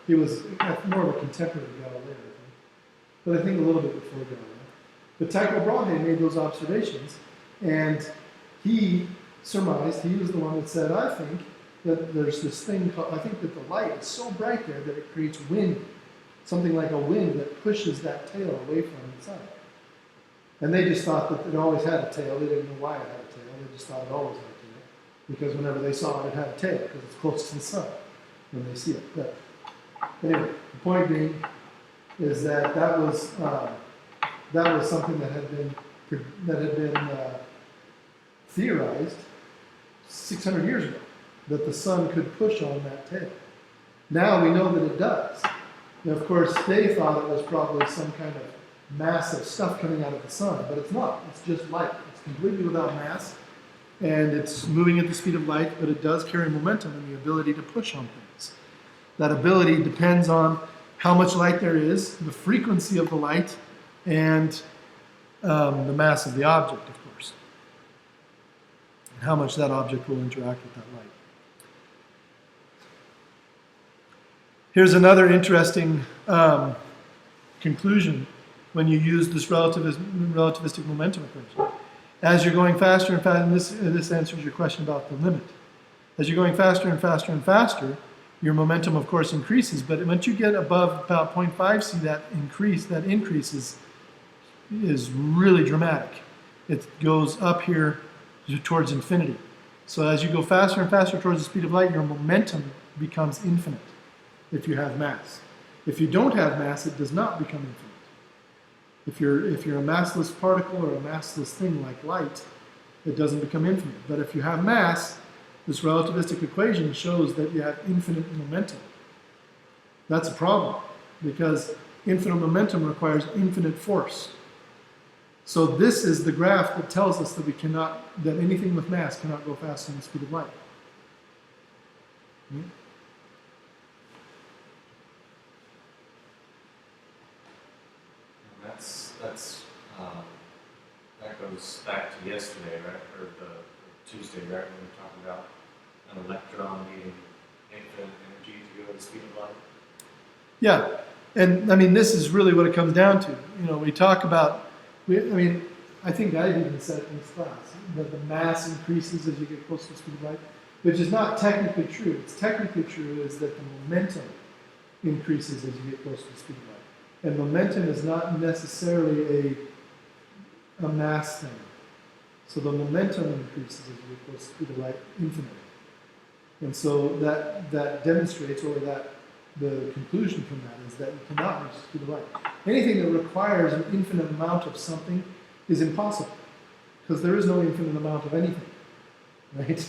He was more of a contemporary of Galileo, I think. But I think a little bit before Galileo. But Tycho Brahe made those observations, and he surmised, he was the one that said, I think that there's this thing called, I think that the light is so bright there that it creates wind, something like a wind that pushes that tail away from the sun. And they just thought that it always had a tail. They didn't know why it had a tail. They just thought it always had a tail. Because whenever they saw it, it had a tail, because it's close to the sun when they see it. But anyway, the point being is that that was something that had been theorized 600 years ago, that the sun could push on that tail. Now we know that it does. And of course, they thought it was probably some kind of massive stuff coming out of the sun, but it's not. It's just light. It's completely without mass, and it's moving at the speed of light, but it does carry momentum and the ability to push on things. That ability depends on how much light there is, the frequency of the light, and the mass of the object, of course, and how much that object will interact with that light. Here's another interesting conclusion when you use this relativistic momentum equation. As you're going faster and faster, and this answers your question about the limit. As you're going faster and faster and faster, your momentum, of course, increases. But once you get above about 0.5 c, that increase is really dramatic. It goes up here towards infinity. So as you go faster and faster towards the speed of light, your momentum becomes infinite if you have mass. If you don't have mass, it does not become infinite. If you're a massless particle or a massless thing like light, it doesn't become infinite. But if you have mass, this relativistic equation shows that you have infinite momentum. That's a problem, because infinite momentum requires infinite force. So this is the graph that tells us that that anything with mass cannot go faster than the speed of light. That goes back to yesterday, right? Or the Tuesday, right? When we were talking about an electron needing infinite energy to go at the speed of light. Yeah, and I mean, this is really what it comes down to. We talk about. I I think I even said it in this class, that the mass increases as you get close to the speed of light, which is not technically true. What's technically true is that the momentum increases as you get close to the speed of light. And momentum is not necessarily a mass thing. So the momentum increases as you get close to the speed of light infinitely. And so that demonstrates, or that the conclusion from that is that you cannot reach the speed of light. Anything that requires an infinite amount of something is impossible, because there is no infinite amount of anything, right?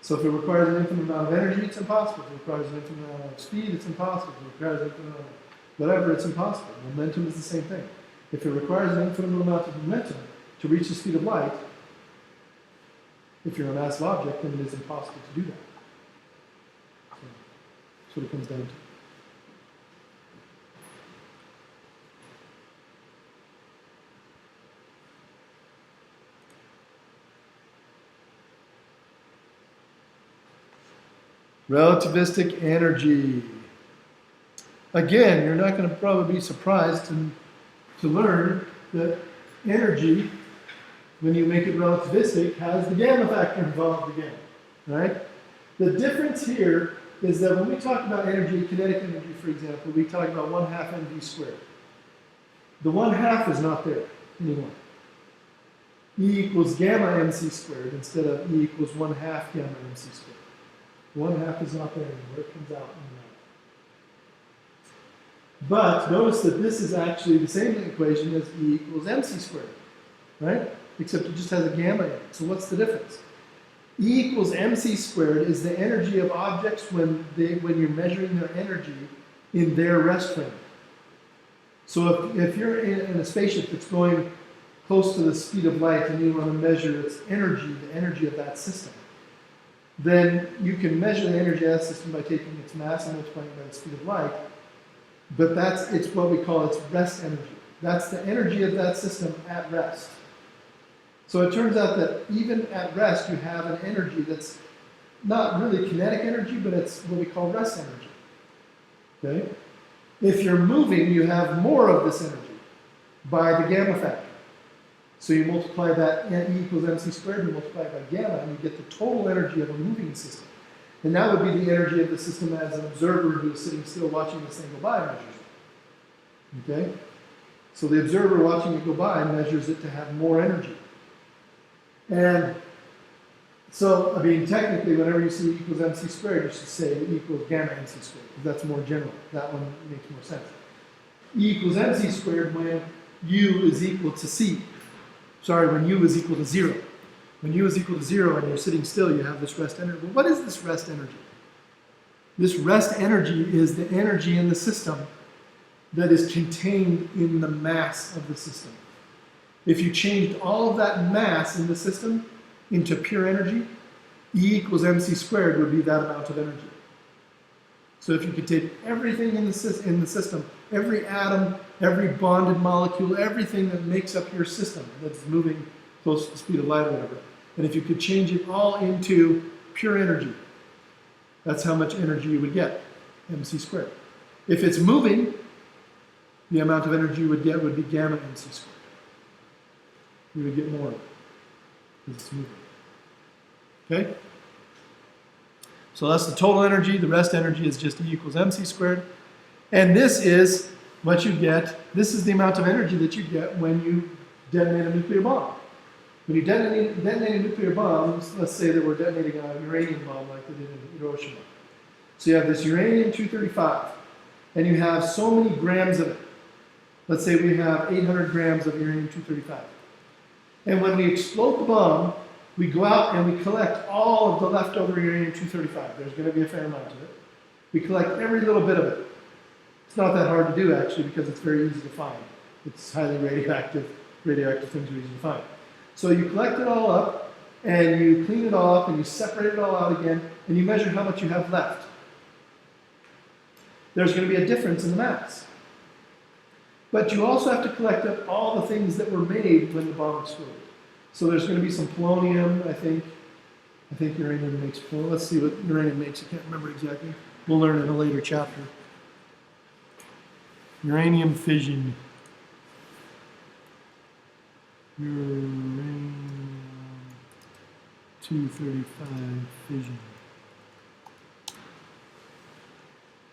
So if it requires an infinite amount of energy, it's impossible. If it requires an infinite amount of speed, it's impossible. If it requires an infinite amount of whatever, it's impossible. Momentum is the same thing. If it requires an infinite amount of momentum to reach the speed of light, if you're a massive object, then it is impossible to do that. So that's what it comes down to. Relativistic energy. Again, you're not going to probably be surprised to learn that energy, when you make it relativistic, has the gamma factor involved again, right? The difference here is that when we talk about energy, kinetic energy, for example, we talk about 1/2 mv squared. The 1/2 is not there anymore. E equals gamma mc squared instead of E equals 1/2 gamma mc squared. 1/2 is not there anymore. It comes out in the middle. But notice that this is actually the same equation as E equals mc squared, right? Except it just has a gamma in it. So what's the difference? E equals mc squared is the energy of objects when you're measuring their energy in their rest frame. So if you're in a spaceship that's going close to the speed of light and you want to measure its energy, the energy of that system, then you can measure the energy of that system by taking its mass and multiplying it by the speed of light. But it's what we call its rest energy. That's the energy of that system at rest. So it turns out that even at rest, you have an energy that's not really kinetic energy, but it's what we call rest energy. Okay? If you're moving, you have more of this energy by the gamma factor. So you multiply that E equals mc squared, you multiply it by gamma, and you get the total energy of a moving system. And that would be the energy of the system as an observer who is sitting still watching this thing go by measures it. Okay? So the observer watching it go by measures it to have more energy. And so, I mean, technically, whenever you see E equals mc squared, you should say E equals gamma mc squared, because that's more general. That one makes more sense. E equals mc squared when U is equal to C. Sorry, when U is equal to 0. When U is equal to 0 and you're sitting still, you have this rest energy. Well, what is this rest energy? This rest energy is the energy in the system that is contained in the mass of the system. If you changed all of that mass in the system into pure energy, E equals mc squared would be that amount of energy. So if you could take everything in the system, every atom, every bonded molecule, everything that makes up your system that's moving close to the speed of light or whatever, and if you could change it all into pure energy, that's how much energy you would get, mc squared. If it's moving, the amount of energy you would get would be gamma mc squared. You would get more of it because it's moving. Okay? So that's the total energy. The rest energy is just E equals mc squared. And this is what you get. This is the amount of energy that you get when you detonate a nuclear bomb. When you detonate a nuclear bomb, let's say that we're detonating a uranium bomb like they did in Hiroshima. So you have this uranium-235, and you have so many grams of it. Let's say we have 800 grams of uranium-235. And when we explode the bomb, we go out and we collect all of the leftover uranium-235. There's going to be a fair amount of it. We collect every little bit of it. It's not that hard to do, actually, because it's very easy to find. It's highly radioactive. Radioactive things are easy to find. So you collect it all up, and you clean it all up, and you separate it all out again, and you measure how much you have left. There's going to be a difference in the mass. But you also have to collect up all the things that were made when the bomb exploded. So there's going to be some polonium, I think. I think uranium makes polonium. Let's see what uranium makes. I can't remember exactly. We'll learn in a later chapter. Uranium fission. uranium-235 fission.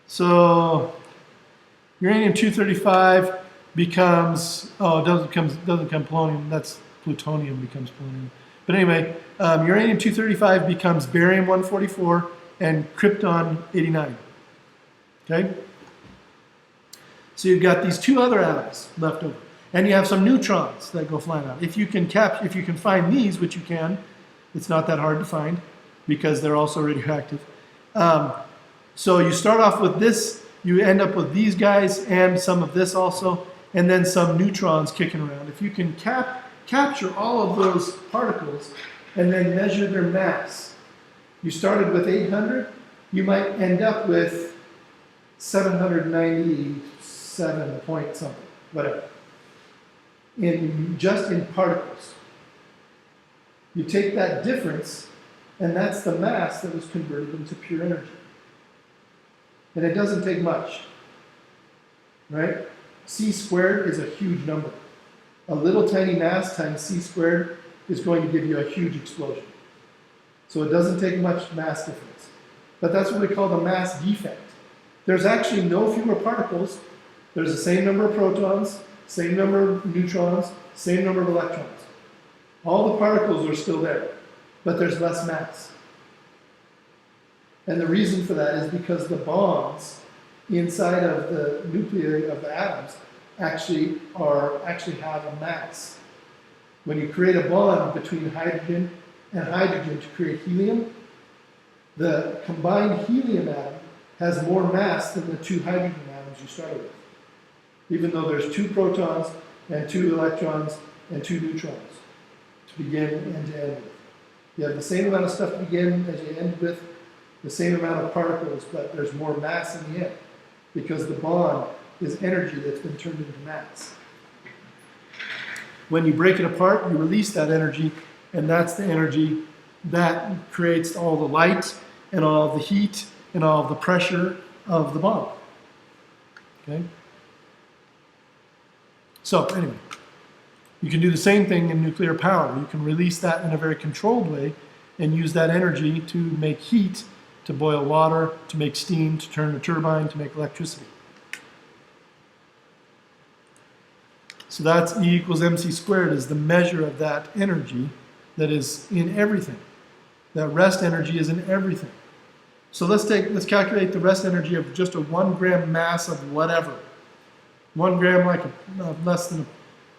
So uranium-235 becomes, oh, it doesn't become polonium, that's plutonium becomes polonium. But anyway, uranium-235 becomes barium-144 and krypton-89. Okay? So you've got these two other atoms left over. And you have some neutrons that go flying out. If you can find these, which you can, it's not that hard to find because they're also radioactive. So you start off with this, you end up with these guys and some of this also, and then some neutrons kicking around. If you can capture all of those particles and then measure their mass, you started with 800, you might end up with 797 point something, whatever, just in particles. You take that difference, and that's the mass that was converted into pure energy. And it doesn't take much, right? C squared is a huge number. A little tiny mass times c squared is going to give you a huge explosion. So it doesn't take much mass difference. But that's what we call the mass defect. There's actually no fewer particles. There's the same number of protons, same number of neutrons, same number of electrons. All the particles are still there, but there's less mass. And the reason for that is because the bonds inside of the nuclei of the atoms actually have a mass. When you create a bond between hydrogen and hydrogen to create helium, the combined helium atom has more mass than the two hydrogen atoms you started with, even though there's 2 protons and 2 electrons and 2 neutrons to begin and to end with. You have the same amount of stuff to begin as you end with, the same amount of particles, but there's more mass in the end because the bond is energy that's been turned into mass. When you break it apart, you release that energy, and that's the energy that creates all the light and all the heat and all the pressure of the bond. Okay? So anyway, you can do the same thing in nuclear power. You can release that in a very controlled way and use that energy to make heat, to boil water, to make steam, to turn a turbine, to make electricity. So that's E equals mc squared is the measure of that energy that is in everything. That rest energy is in everything. So let's calculate the rest energy of just a 1 gram mass of whatever. 1 gram, like less than a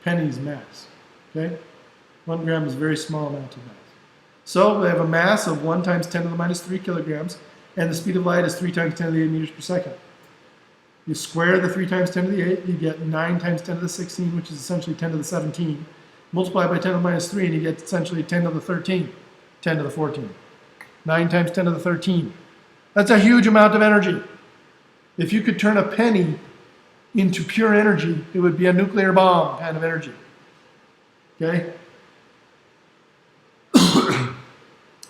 penny's mass. Okay? 1 gram is a very small amount of mass. So we have a mass of 1 times 10 to the minus 3 kilograms, and the speed of light is 3 times 10 to the 8 meters per second. You square the 3 times 10 to the 8, you get 9 times 10 to the 16, which is essentially 10 to the 17. Multiply by 10 to the minus 3, and you get essentially 10 to the 13, 10 to the 14. 9 times 10 to the 13. That's a huge amount of energy. If you could turn a penny into pure energy, it would be a nuclear bomb kind of energy. Okay?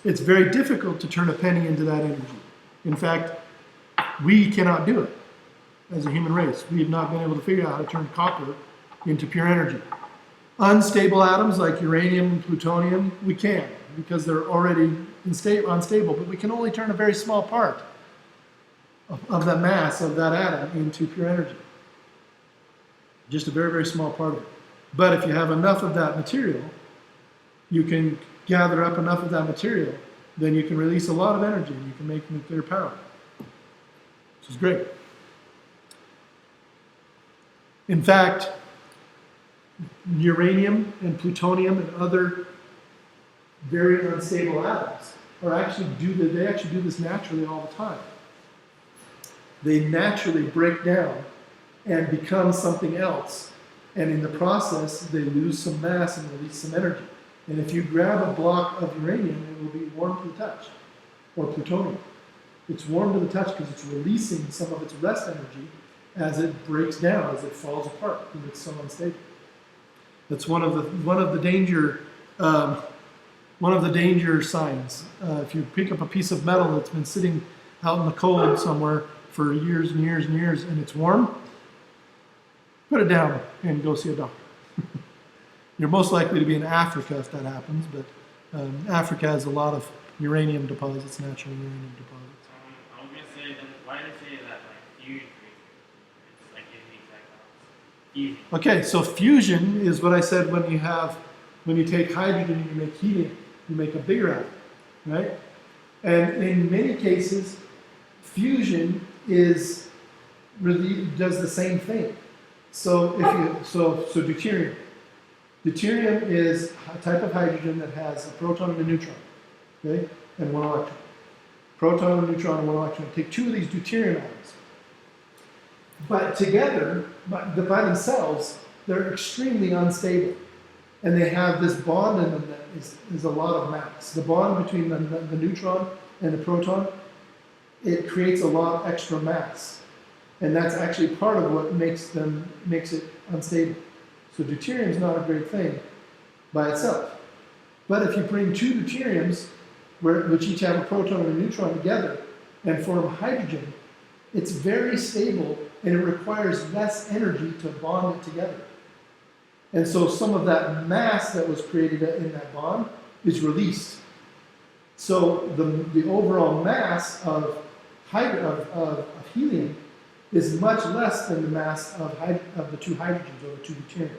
It's very difficult to turn a penny into that energy. In fact, we cannot do it as a human race. We have not been able to figure out how to turn copper into pure energy. Unstable atoms like uranium and plutonium, we can because they're already unstable, but we can only turn a very small part of the mass of that atom into pure energy. Just a very, very small part of it. But if you have enough of that material, you can gather up enough of that material, then you can release a lot of energy and you can make nuclear power, which is great. In fact, uranium and plutonium and other very unstable atoms they actually do this naturally all the time. They naturally break down and become something else, and in the process they lose some mass and release some energy. And if you grab a block of uranium, it will be warm to the touch, or plutonium. It's warm to the touch because it's releasing some of its rest energy as it breaks down, as it falls apart, because it's so unstable. That's one of the danger signs. If you pick up a piece of metal that's been sitting out in the cold somewhere for years and years and years, and it's warm, put it down and go see a doctor. You're most likely to be in Africa if that happens, but Africa has a lot of uranium deposits, natural uranium deposits. I was gonna say then why did it say that like fusion reaction? It's like in the exact opposite. Fusion. Okay, so fusion is what I said when you take hydrogen and you make helium, you make a bigger atom, right? And in many cases, fusion does the same thing. So deuterium. Deuterium is a type of hydrogen that has a proton and a neutron, okay, and one electron. Proton and neutron and one electron. Take two of these deuterium atoms. But together, by themselves, they're extremely unstable. And they have this bond in them that is a lot of mass. The bond between the neutron and the proton, it creates a lot of extra mass. And that's actually part of what makes it unstable. So deuterium is not a great thing by itself. But if you bring two deuteriums, which each have a proton and a neutron together, and form hydrogen, it's very stable and it requires less energy to bond it together. And so some of that mass that was created in that bond is released. So the overall mass of helium is much less than the mass of the two hydrogens or the two deuteriums.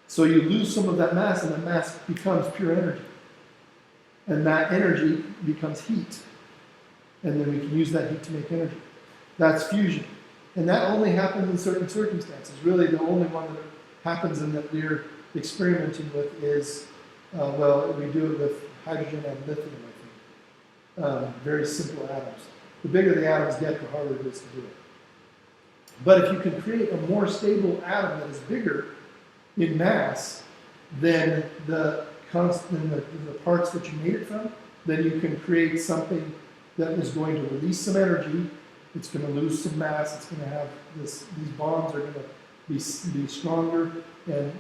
So you lose some of that mass, and that mass becomes pure energy. And that energy becomes heat. And then we can use that heat to make energy. That's fusion. And that only happens in certain circumstances. Really, the only one that happens and that we're experimenting with is, we do it with hydrogen and lithium, I think. Very simple atoms. The bigger the atoms get, the harder it is to do it. But if you can create a more stable atom that is bigger in mass than the parts that you made it from, then you can create something that is going to release some energy. It's going to lose some mass. It's going to have these bonds are going to be stronger, and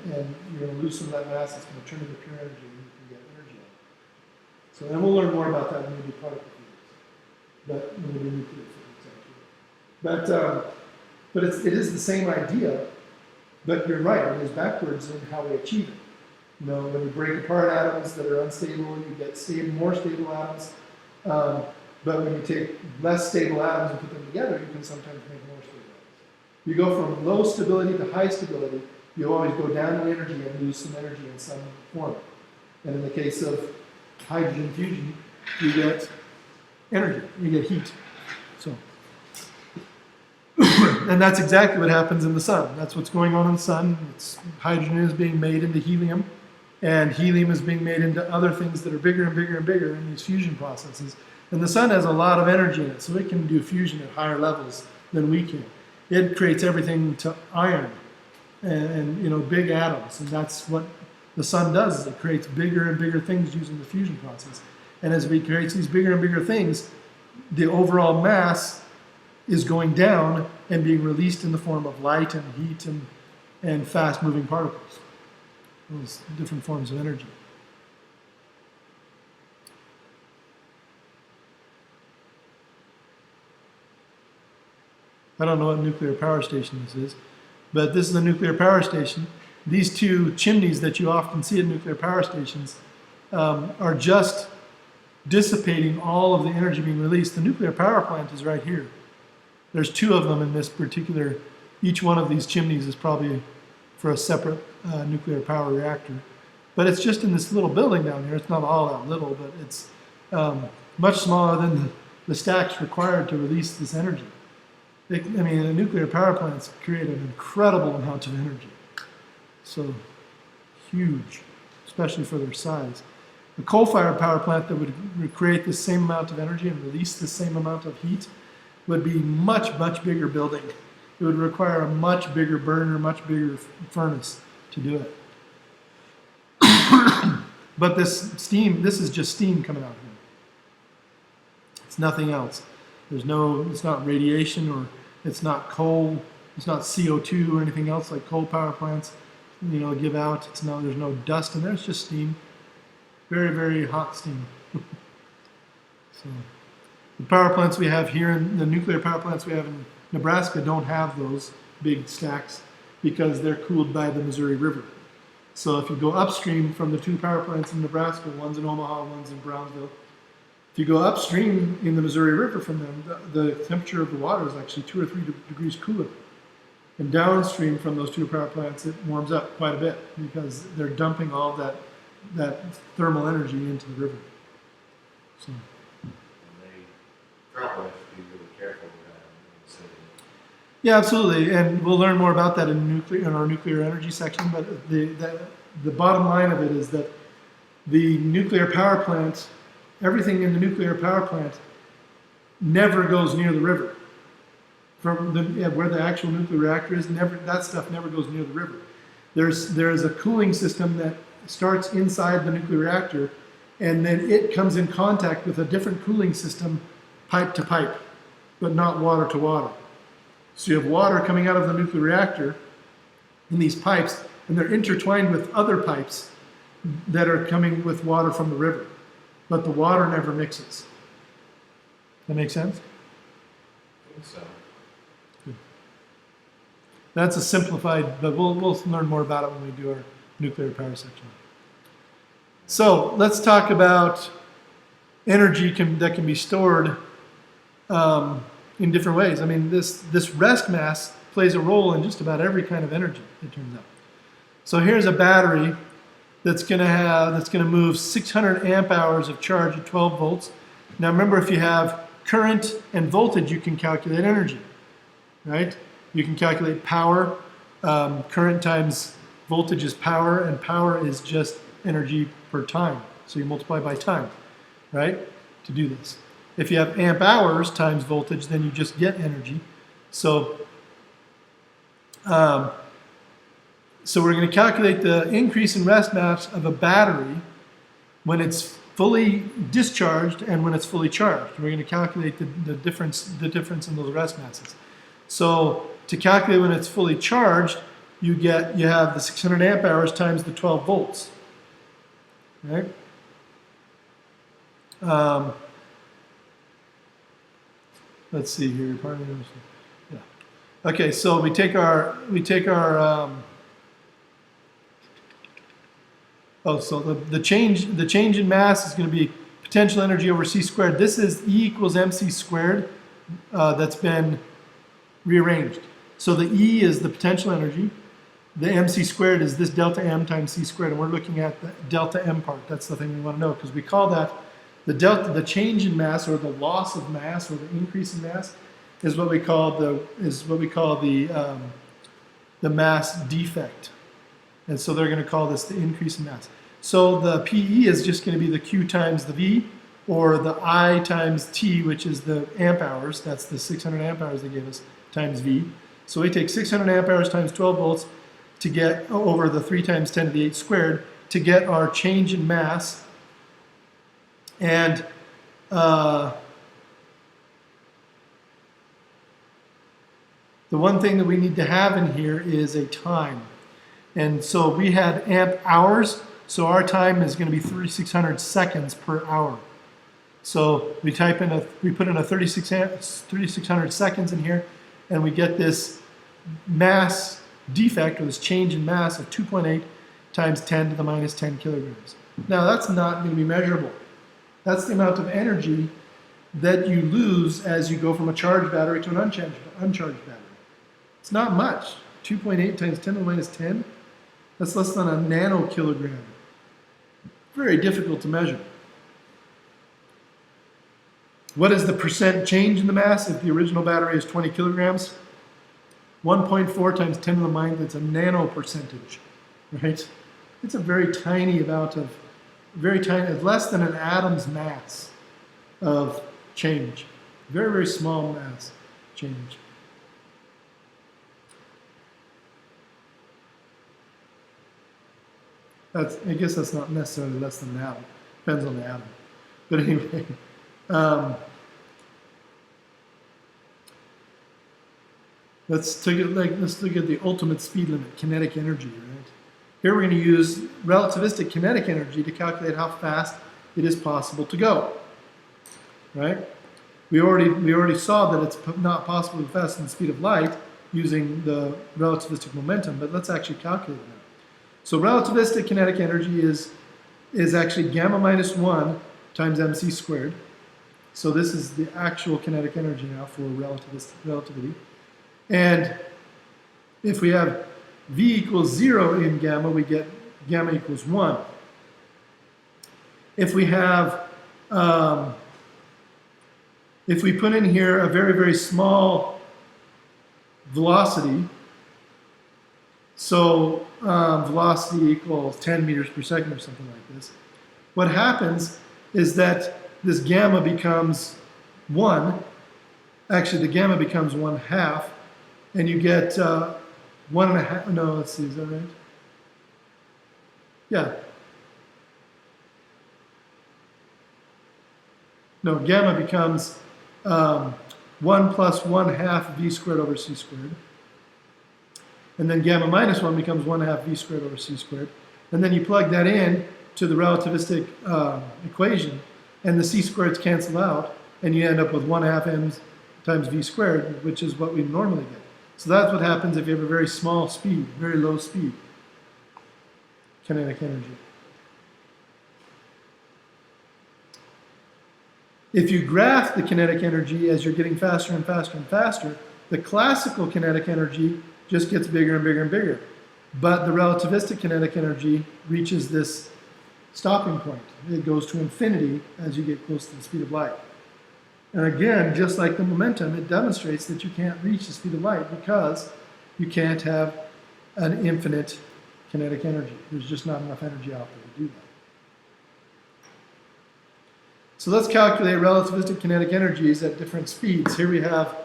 you're going to lose some of that mass. It's going to turn into pure energy, and you can get energy out of it. So, and we'll learn more about that when we do particle physics, but when we do nuclear physics, actually. But it is the same idea. But you're right, it is backwards in how we achieve it. You know, when you break apart atoms that are unstable, you get more stable atoms. But when you take less stable atoms and put them together, you can sometimes make more stable atoms. You go from low stability to high stability, you always go down in energy and lose some energy in some form. And in the case of hydrogen fusion, you get energy, you get heat. So. And that's exactly what happens in the sun. That's what's going on in the sun. Hydrogen is being made into helium, and helium is being made into other things that are bigger and bigger and bigger in these fusion processes. And the sun has a lot of energy in it, so it can do fusion at higher levels than we can. It creates everything to iron and big atoms, and that's what the sun does. Is it creates bigger and bigger things using the fusion process. And as it creates these bigger and bigger things, the overall mass is going down and being released in the form of light and heat and fast-moving particles. Those different forms of energy. I don't know what nuclear power station this is, but this is a nuclear power station. These two chimneys that you often see at nuclear power stations are just dissipating all of the energy being released. The nuclear power plant is right here. There's two of them in this particular, each one of these chimneys is probably for a separate nuclear power reactor. But it's just in this little building down here. It's not all that little, but it's much smaller than the stacks required to release this energy. The nuclear power plants create an incredible amount of energy. So huge, especially for their size. A coal-fired power plant that would create the same amount of energy and release the same amount of heat would be much, much bigger building. It would require a much bigger burner, much bigger furnace to do it. But this is just steam coming out here. It's nothing else. It's not radiation, or it's not coal, it's not CO2 or anything else like coal power plants, give out. There's no dust in there, it's just steam. Very, very hot steam. So. The power plants we have here, the nuclear power plants we have in Nebraska don't have those big stacks because they're cooled by the Missouri River. So if you go upstream from the two power plants in Nebraska, one's in Omaha, one's in Brownsville. If you go upstream in the Missouri River from them, the temperature of the water is actually 2 or 3 degrees cooler. And downstream from those two power plants, it warms up quite a bit because they're dumping all that thermal energy into the river. So. And they probably have to be really careful with that in the city. Yeah, absolutely, and we'll learn more about that in our nuclear energy section. But the bottom line of it is that the nuclear power plant, everything in the nuclear power plant, never goes near the river. From where the actual nuclear reactor is, that stuff never goes near the river. There's a cooling system that starts inside the nuclear reactor, and then it comes in contact with a different cooling system, pipe to pipe, but not water to water. So you have water coming out of the nuclear reactor in these pipes, and they're intertwined with other pipes that are coming with water from the river. But the water never mixes. That make sense? I think so. Good. That's a simplified, but we'll learn more about it when we do our nuclear power section. So let's talk about energy that can be stored in different ways. I mean, this rest mass plays a role in just about every kind of energy, it turns out. So here's a battery that's going to move 600 amp hours of charge at 12 volts. Now remember, if you have current and voltage, you can calculate energy, right? You can calculate power. Current times voltage is power, and power is just energy per time. So you multiply by time, right, to do this. If you have amp hours times voltage, then you just get energy. So we're going to calculate the increase in rest mass of a battery when it's fully discharged and when it's fully charged. We're going to calculate the difference in those rest masses. So to calculate when it's fully charged, you have the 600 amp hours times the 12 volts. Right? Let's see here. Yeah. Okay, so we take our so the change in mass is going to be potential energy over c squared. This is E equals mc squared that's been rearranged. So the E is the potential energy. The mc squared is this delta m times c squared, and we're looking at the delta m part. That's the thing we want to know, because we call that the change in mass, or the loss of mass, or the increase in mass, is what we call the mass defect. And so they're going to call this the increase in mass. So the PE is just going to be the Q times the V, or the I times T, which is the amp hours. That's the 600 amp hours they gave us, times V. So we take 600 amp hours times 12 volts to get over the 3 times 10 to the 8 squared to get our change in mass. And the one thing that we need to have in here is a time. And so we had amp hours, so our time is going to be 3,600 seconds per hour. So we put in a 3,600 seconds in here, and we get this mass defect, or this change in mass, of 2.8 times 10 to the minus 10 kilograms. Now that's not going to be measurable. That's the amount of energy that you lose as you go from a charged battery to an uncharged battery. It's not much. 2.8 times 10 to the minus 10, that's less than a nanokilogram. Very difficult to measure. What is the percent change in the mass if the original battery is 20 kilograms? 1.4 times 10 to the minus, that's a nano percentage, right? It's a very tiny amount of, less than an atom's mass of change. Very, very small mass change. I guess that's not necessarily less than an atom. Depends on the atom. But anyway, let's look at the ultimate speed limit, kinetic energy, right? Here we're going to use relativistic kinetic energy to calculate how fast it is possible to go, right? We already saw that it's not possible to go faster than the speed of light using the relativistic momentum, but let's actually calculate that. So relativistic kinetic energy is actually gamma minus 1 times mc squared. So this is the actual kinetic energy now for relativity. And if we have V equals 0 in gamma, we get gamma equals 1. If we have, if we put in here a very, very small velocity, so velocity equals 10 meters per second or something like this, what happens is that this gamma becomes 1. Actually, the gamma becomes 1/2, and you get 1.5. No, let's see, is that right? Yeah. No, gamma becomes 1 plus 1/2 v squared over c squared. And then gamma minus 1 becomes 1/2 v squared over c squared. And then you plug that in to the relativistic equation, and the c squareds cancel out, and you end up with 1/2 m times v squared, which is what we normally get. So that's what happens if you have a very small speed, very low speed, kinetic energy. If you graph the kinetic energy as you're getting faster and faster and faster, the classical kinetic energy just gets bigger and bigger and bigger. But the relativistic kinetic energy reaches this stopping point. It goes to infinity as you get close to the speed of light. And again, just like the momentum, it demonstrates that you can't reach the speed of light because you can't have an infinite kinetic energy. There's just not enough energy out there to do that. So let's calculate relativistic kinetic energies at different speeds. Here we have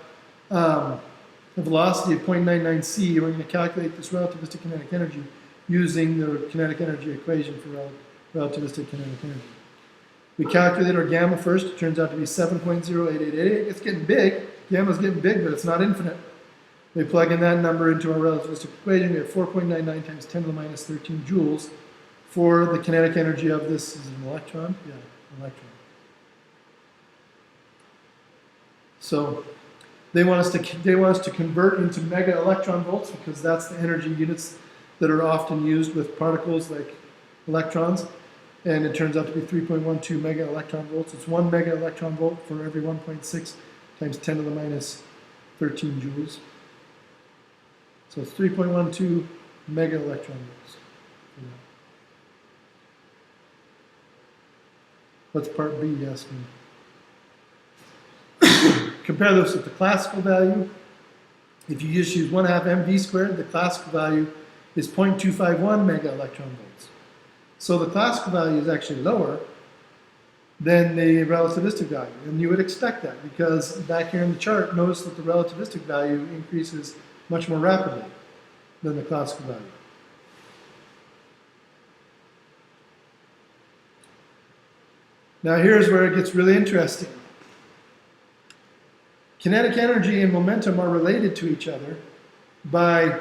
a velocity of 0.99c. We're going to calculate this relativistic kinetic energy using the kinetic energy equation for relativistic kinetic energy. We calculate our gamma first. It turns out to be 7.0888. It's getting big. Gamma's getting big, but it's not infinite. We plug in that number into our relativistic equation. We have 4.99 times 10 to the minus 13 joules for the kinetic energy of this. Is it an electron? Yeah, an electron. So they want us to convert into mega electron volts because that's the energy units that are often used with particles like electrons. And it turns out to be 3.12 mega electron volts. It's 1 mega electron volt for every 1.6 times 10 to the minus 13 joules. So it's 3.12 mega electron volts. What's part B asking? Compare this with the classical value. If you just use 1/2 mv squared, the classical value is 0.251 mega electron volts. So the classical value is actually lower than the relativistic value. And you would expect that because back here in the chart, notice that the relativistic value increases much more rapidly than the classical value. Now here's where it gets really interesting. Kinetic energy and momentum are related to each other by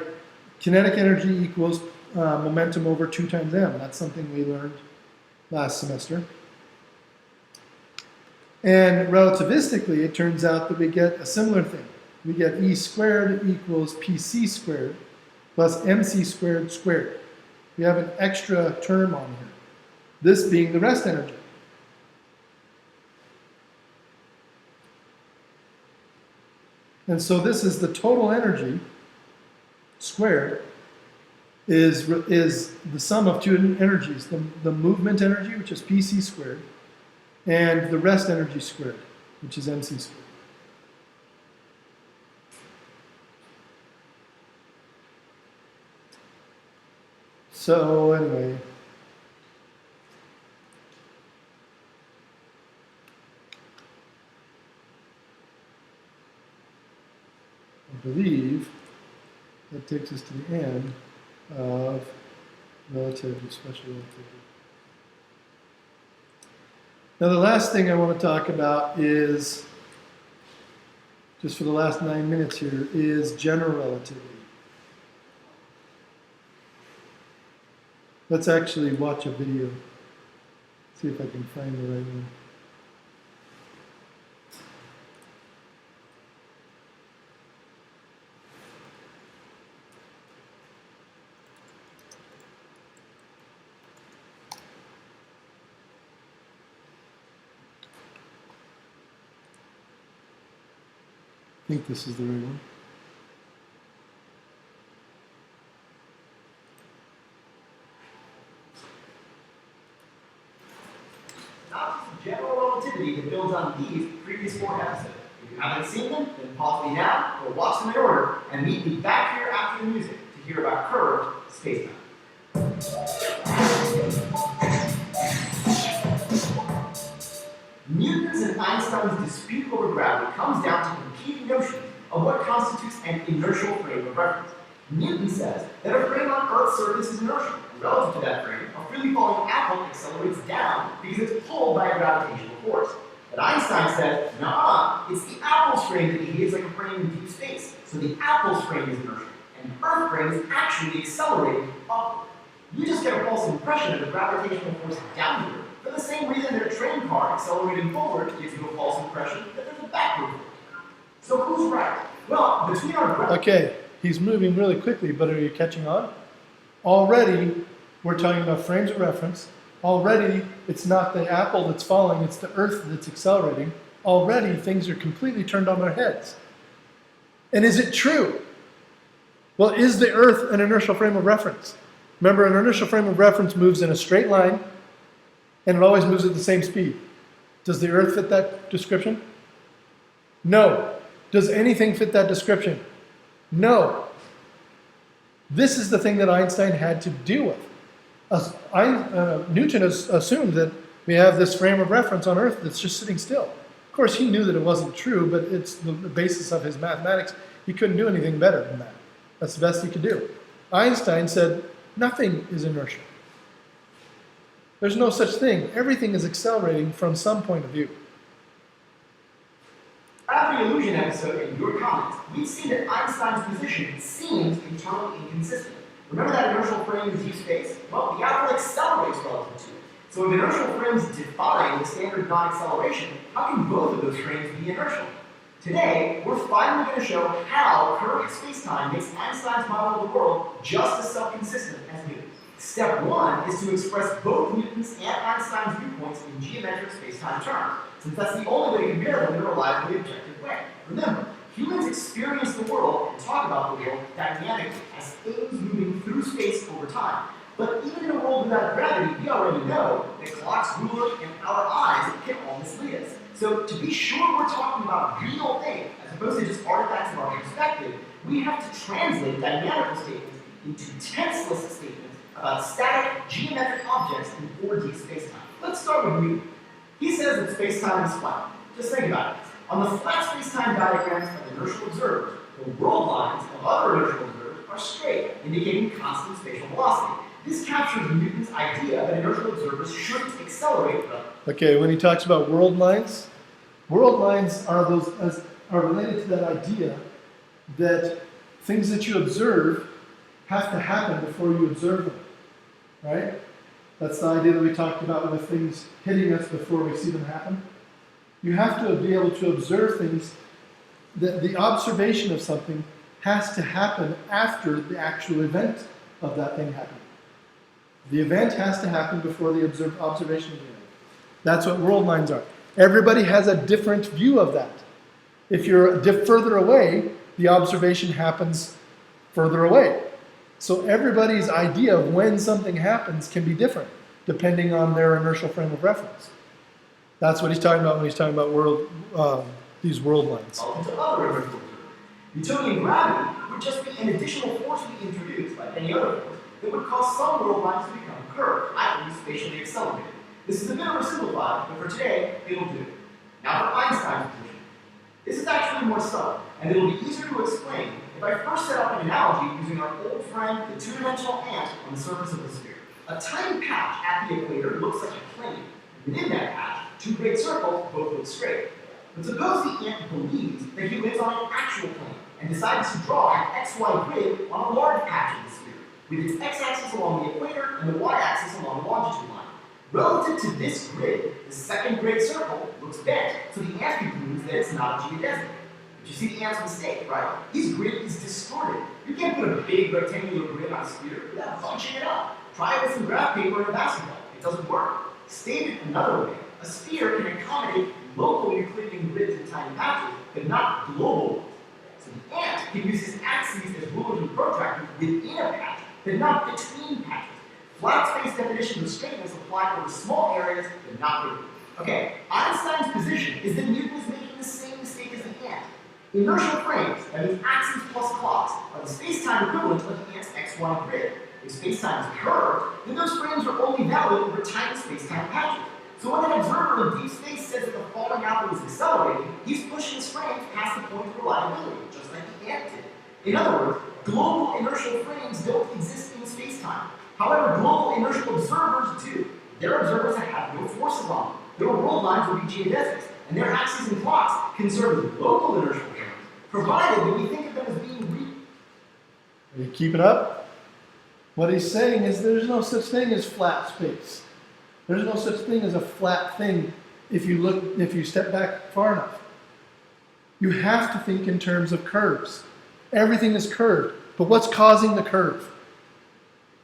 kinetic energy equals momentum over 2 times m. That's something we learned last semester. And relativistically, it turns out that we get a similar thing. We get E squared equals PC squared plus MC squared squared. We have an extra term on here, this being the rest energy. And so this is the total energy squared is the sum of two energies, the movement energy, which is PC squared, and the rest energy squared, which is MC squared. So anyway, I believe that takes us to the end of relativity, special relativity. Now the last thing I want to talk about is, just for the last 9 minutes here, is general relativity. Let's actually watch a video, see if I can find the right one. I think this is the right one. Not just general relativity that builds on these previous 4 episodes. If you haven't seen them, then pause me now, or watch them in order, and meet me back here after the music to hear about curved spacetime. Newton's and Einstein's dispute over gravity comes down to competing notions of what constitutes an inertial frame of reference. Newton says that a frame on Earth's surface is inertial. Relative to that frame, a freely falling apple accelerates down because it's pulled by a gravitational force. But Einstein said, nah, it's the apple's frame that behaves like a frame in deep space. So the apple's frame is inertial, and the Earth frame is actually accelerating upward. You just get a false impression of the gravitational force downward for the same reason that a train car accelerating forward gives you a false impression that there's a backward force. So who's right? Well, between our Okay, he's moving really quickly, but are you catching on? Already, we're talking about frames of reference. Already, it's not the apple that's falling, it's the Earth that's accelerating. Already, things are completely turned on their heads. And is it true? Well, is the Earth an inertial frame of reference? Remember, an inertial frame of reference moves in a straight line, and it always moves at the same speed. Does the Earth fit that description? No. Does anything fit that description? No. This is the thing that Einstein had to deal with. Newton has assumed that we have this frame of reference on Earth that's just sitting still. Of course, he knew that it wasn't true, but it's the basis of his mathematics. He couldn't do anything better than that. That's the best he could do. Einstein said, nothing is inertial. There's no such thing. Everything is accelerating from some point of view. After the illusion episode and your comments, we've seen that Einstein's position seems internally inconsistent. Remember that inertial frame in deep space? Well, the apple accelerates relative to it. So if inertial frames define the standard non-acceleration, how can both of those frames be inertial? Today, we're finally going to show how curved spacetime makes Einstein's model of the world just as self-consistent as Newton's. Step 1 is to express both Newton's and Einstein's viewpoints in geometric spacetime terms, since that's the only way to compare them in a reliably objective way. Remember, humans experience the world and talk about the world dynamically as things moving through space over time. But even in a world without gravity, we already know that clocks, rulers, and our eyes can all mislead us. So to be sure we're talking about real things, as opposed to just artifacts of our perspective, we have to translate dynamical statements into tenseless statements about static geometric objects in 4D spacetime. Let's start with Newton. He says that spacetime is flat. Just think about it. On the flat spacetime diagrams of inertial observers, the world lines of other inertial observers are straight, indicating constant spatial velocity. This captures Newton's idea that inertial observers shouldn't accelerate. Okay, when he talks about world lines are related to that idea that things that you observe have to happen before you observe them, right? That's the idea that we talked about with things hitting us before we see them happen. You have to be able to observe things, that the observation of something has to happen after the actual event of that thing happening. The event has to happen before the observation of the event. That's what world lines are. Everybody has a different view of that. If you're further away, the observation happens further away. So everybody's idea of when something happens can be different, depending on their inertial frame of reference. That's what he's talking about when he's talking about these world lines. To other inertial observers. Newtonian gravity would just be an additional force we introduce, like any other force, that would cause some world lines to become curved, i.e. spatially accelerated. This is a bit oversimplified, but for today, it'll do. Now for Einstein's position. This is actually more subtle, and it'll be easier to explain if I first set up an analogy using our old friend, the two-dimensional ant on the surface of the sphere. A tiny patch at the equator looks like a plane. Within that patch, two great circles both look straight. But suppose the ant believes that he lives on an actual plane and decides to draw an XY grid on a large patch of the sphere, with its x-axis along the equator and the y-axis along the longitude line. Relative to this grid, the second great circle looks bent, so the ant concludes that it's not a geodesic. But you see the ant's mistake, right? His grid is distorted. You can't put a big rectangular grid on a sphere without bunching it up. Try it with some graph paper and a basketball. It doesn't work. Stated another way, a sphere can accommodate local Euclidean grids in tiny patches, but not global ones. can use his axes as rulers and protractors within a patch, but not between patches. Flat space definitions of straightness apply over small areas, but not big. Okay, Einstein's position is that Newton is making the same mistake as the ant. Inertial frames, that means axes plus clocks, are the space-time equivalent of the ant's XY grid. If space-time is curved, then those frames are only valid over tiny space-time patches. So when an observer in deep space says that the falling apple is accelerating, he's pushing his frames past the point of reliability, just like the ant did. In other words, global inertial frames don't exist in space-time. However, global inertial observers do. They're observers that have no forces on them. Their world lines will be geodesics, and their axes and clocks can serve as local inertial frames, provided that we think of them as being real. Are you keeping up? What he's saying is there's no such thing as flat space. There's no such thing as a flat thing if you step back far enough. You have to think in terms of curves. Everything is curved. But what's causing the curve?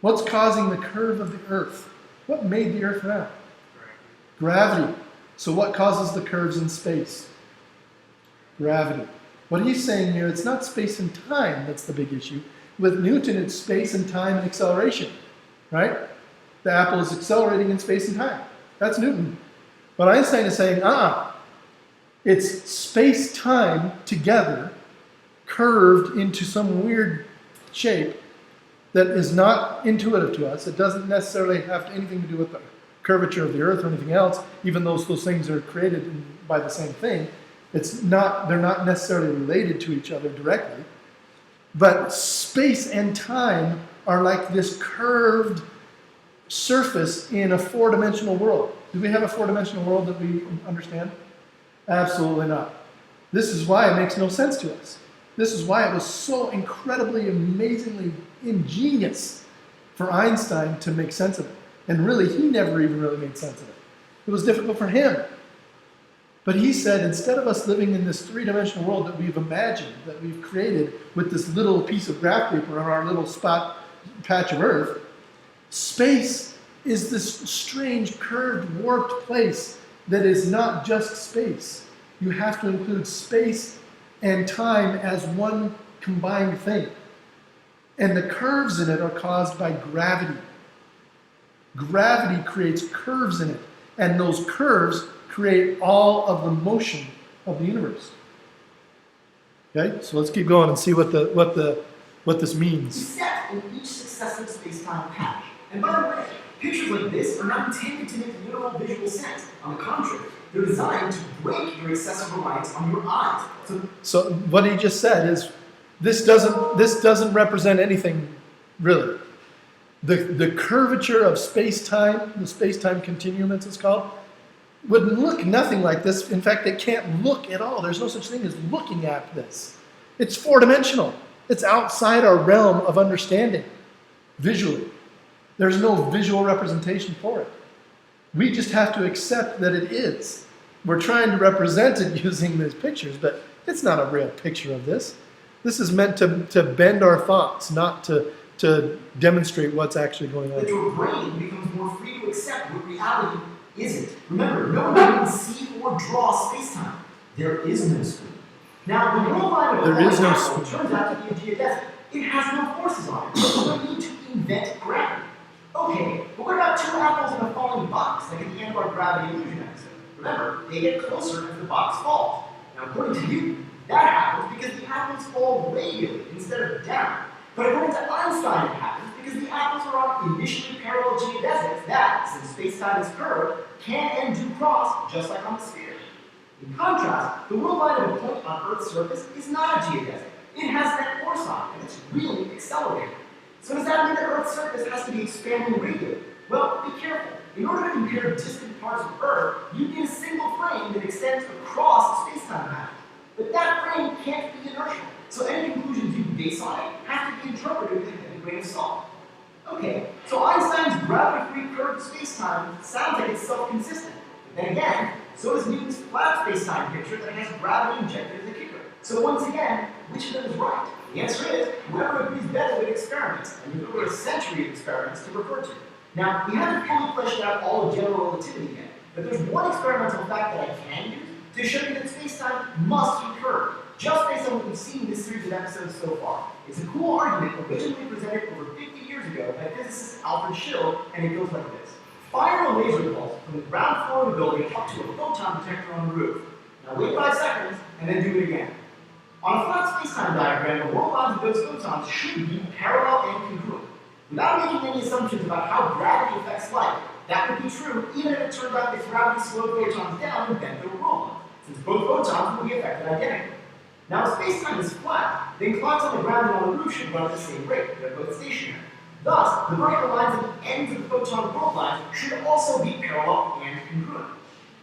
What's causing the curve of the Earth? What made the Earth round? Gravity. So what causes the curves in space? Gravity. What he's saying here, it's not space and time that's the big issue. With Newton, it's space and time and acceleration, right? The apple is accelerating in space and time. That's Newton. But Einstein is saying, it's space-time together, curved into some weird shape that is not intuitive to us. It doesn't necessarily have anything to do with the curvature of the Earth or anything else, even though those things are created by the same thing. They're not necessarily related to each other directly. But space and time are like this curved surface in a four-dimensional world. Do we have a four-dimensional world that we understand? Absolutely not. This is why it makes no sense to us. This is why it was so incredibly, amazingly ingenious for Einstein to make sense of it. And really, he never even really made sense of it. It was difficult for him. But he said, instead of us living in this three-dimensional world that we've imagined, that we've created with this little piece of graph paper on our little patch of Earth, space is this strange, curved, warped place that is not just space. You have to include space and time as one combined thing. And the curves in it are caused by gravity. Gravity creates curves in it, and those curves create all of the motion of the universe. Okay, so let's keep going and see what this means. Set in each successive space-time patch. And by the way, pictures like this are not intended to make literal visual sense. On the contrary, they're designed to break your excessive reliance on your eyes. So what he just said is, this doesn't represent anything really. The curvature of space-time, the space-time continuum as it's called, would look nothing like this. In fact, it can't look at all. There's no such thing as looking at this. It's four-dimensional. It's outside our realm of understanding visually. There's no visual representation for it. We just have to accept that it is. We're trying to represent it using these pictures, but it's not a real picture of this. This is meant to bend our thoughts, not to demonstrate what's actually going on. That your brain becomes more free to accept what reality isn't. Remember, no one can see or draw space-time. There is no spoon. Now, the world line of There is no apple spoon. turns out to be a geodesic. It has no forces on it. So we need to invent gravity. Okay, but what about two apples in a falling box, like at the end of our gravity illusion episode? Remember, they get closer as the box falls. Now, according to you, that happens because the apples fall radially instead of down. But according to Einstein, it happens because the apples are on initially parallel geodesics that, since space-time is curved, can and do cross, just like on the sphere. In contrast, the world line of a point on Earth's surface is not a geodesic. It has that force on it, and it's really accelerating. So does that mean that Earth's surface has to be expanding radially? Well, be careful. In order to compare distant parts of Earth, you need a single frame that extends across the space-time pattern. But that frame can't be inertial, so any conclusions you base on it have to be interpreted with a heavy grain of salt. Okay, so Einstein's gravity-free curved space-time sounds like it's self-consistent. But then again, so is Newton's flat space-time picture that has gravity injected as a kicker. So once again, which of them is right? The answer is, whoever agrees better with experiments, and we've over a century of experiments to refer to. Now, we haven't fully fleshed out all of general relativity yet, but there's one experimental fact that I can use to show you that space-time must be curved, just based on what we've seen in this series of episodes so far. It's a cool argument originally presented over 50 years ago by physicist Alfred Schill, and it goes like this. Fire a laser pulse from the ground floor of the building up to a photon detector on the roof. Now wait 5 seconds, and then do it again. On a flat space-time diagram, the world lines of those photons should be parallel and congruent. Without making any assumptions about how gravity affects light, that would be true even if it turned out that gravity slowed photons down and bent their world lines, since both photons will be affected identically. Now, if space-time is flat, then clocks on the ground and on the roof should run at the same rate. They're both stationary. Thus, the vertical lines at the ends of the photon world lines should also be parallel and congruent.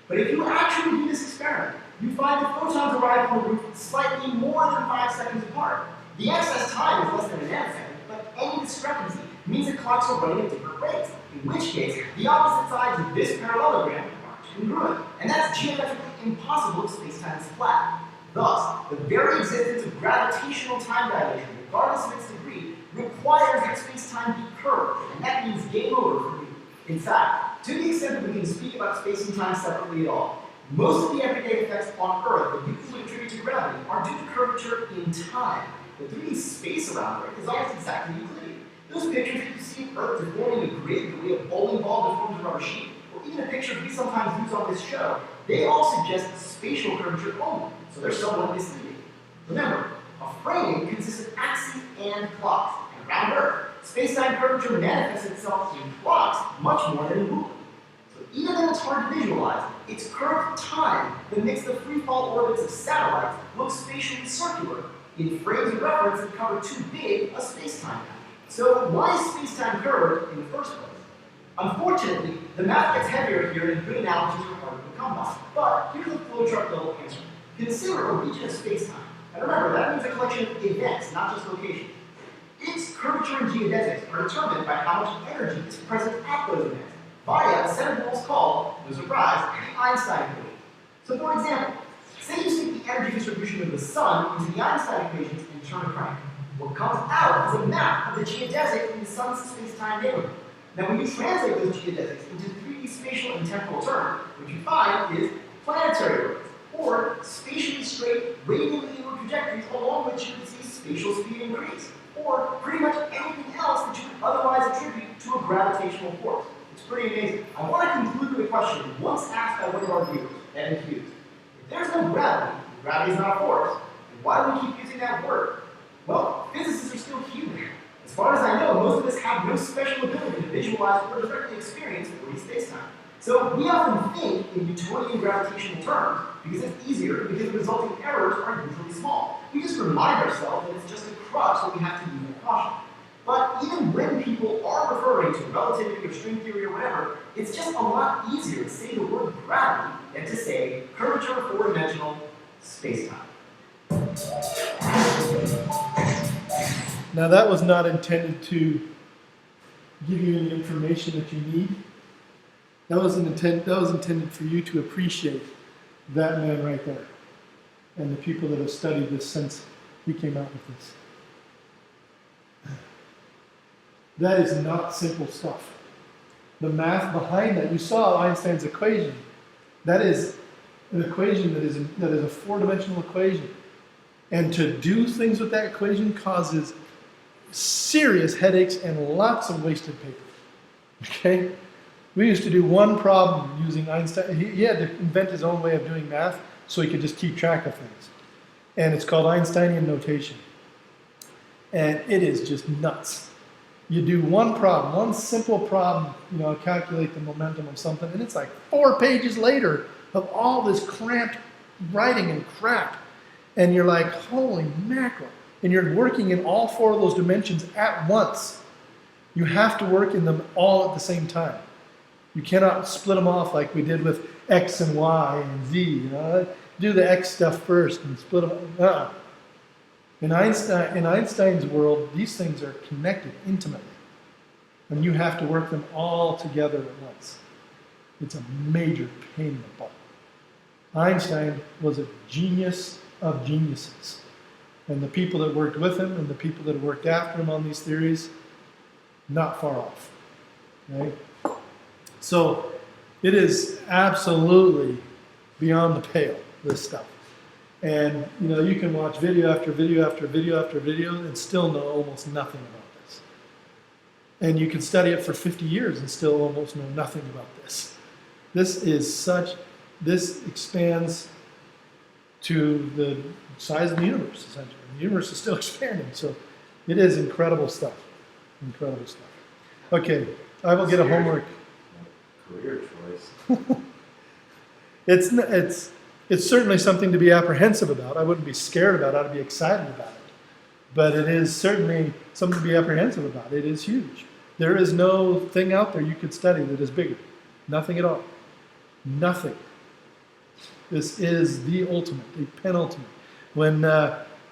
But if you actually do this experiment, you find that photons arrive on the roof slightly more than 5 seconds apart. The excess time is less than a nanosecond, but any discrepancy means that clocks are running at different rates, in which case, the opposite sides of this parallelogram aren't congruent. And that's geometrically impossible if space-time is flat. Thus, the very existence of gravitational time dilation, regardless of its degree, requires that space-time be curved, and that means game over for you. In fact, to the extent that we can speak about space and time separately at all, most of the everyday effects on Earth that you would attribute to gravity are due to curvature in time. The 3D space around Earth is almost exactly Euclidean. Those pictures that you see of Earth deforming a grid the way a bowling ball deforms a rubber sheet, or even the pictures we sometimes use on this show, they all suggest spatial curvature only, so they're somewhat misleading. Remember, a frame consists of axes and clocks, and around Earth, space-time curvature manifests itself in clocks much more than in rulers. So even though it's hard to visualize, it's curved time that makes the free-fall orbits of satellites look spatially circular in frames of reference that cover too big a space-time pattern. So why is space-time curved in the first place? Unfortunately, the math gets heavier here and good analogies are harder to come by. But here's a flowchart level answer. Consider a region of space-time. And remember, that means a collection of events, not just locations. Its curvature and geodesics are determined by how much energy is present at those events via a set of rules called, no surprise, the Einstein equation. So for example, say you stick the energy distribution of the sun into the Einstein equations and turn a crank. What comes out is a map of the geodesic in the sun's space-time neighborhood. Now when you translate those geodesics into 3D spatial and temporal terms, what you find is planetary rates, or spatially straight radially inward trajectories along which you would see spatial speed increase, or pretty much anything else that you would otherwise attribute to a gravitational force. It's pretty amazing. I want to conclude with a question once asked by one of our viewers, Evan Hughes. If there's no gravity, gravity is not a force, then why do we keep using that word? Well, physicists are still human. As far as I know, most of us have no special ability to visualize or directly experience 3D space-time. So we often think in Newtonian gravitational terms because it's easier, because the resulting errors are usually small. We just remind ourselves that it's just a crutch that we have to use with caution. But even when people are referring to relativity or string theory or whatever, it's just a lot easier to say the word gravity than to say curvature of four-dimensional space-time. Now that was not intended to give you any information that you need. That was intended for you to appreciate that man right there and the people that have studied this since he came out with this. That is not simple stuff. The math behind that, you saw Einstein's equation. That is an equation that is a four-dimensional equation. And to do things with that equation causes serious headaches and lots of wasted paper. Okay? We used to do one problem using Einstein. He had to invent his own way of doing math so he could just keep track of things. And it's called Einsteinian notation. And it is just nuts. You do one problem, one simple problem, calculate the momentum of something, and it's like 4 pages later of all this cramped writing and crap. And you're like, holy mackerel. And you're working in all 4 of those dimensions at once. You have to work in them all at the same time. You cannot split them off like we did with X and Y and Z. Do the X stuff first and split them. In Einstein's world, these things are connected intimately. And you have to work them all together at once. It's a major pain in the butt. Einstein was a genius of geniuses. And the people that worked with him and the people that worked after him on these theories, not far off. Right? So it is absolutely beyond the pale, this stuff. And you can watch video after video after video after video and still know almost nothing about this. And you can study it for 50 years and still almost know nothing about this. This expands to the size of the universe, essentially. The universe is still expanding, so it is incredible stuff. Incredible stuff. Okay, I will get a homework. Career choice. It's certainly something to be apprehensive about. I wouldn't be scared about it. I'd be excited about it. But it is certainly something to be apprehensive about. It is huge. There is no thing out there you could study that is bigger. Nothing at all. Nothing. This is the ultimate, the penultimate. When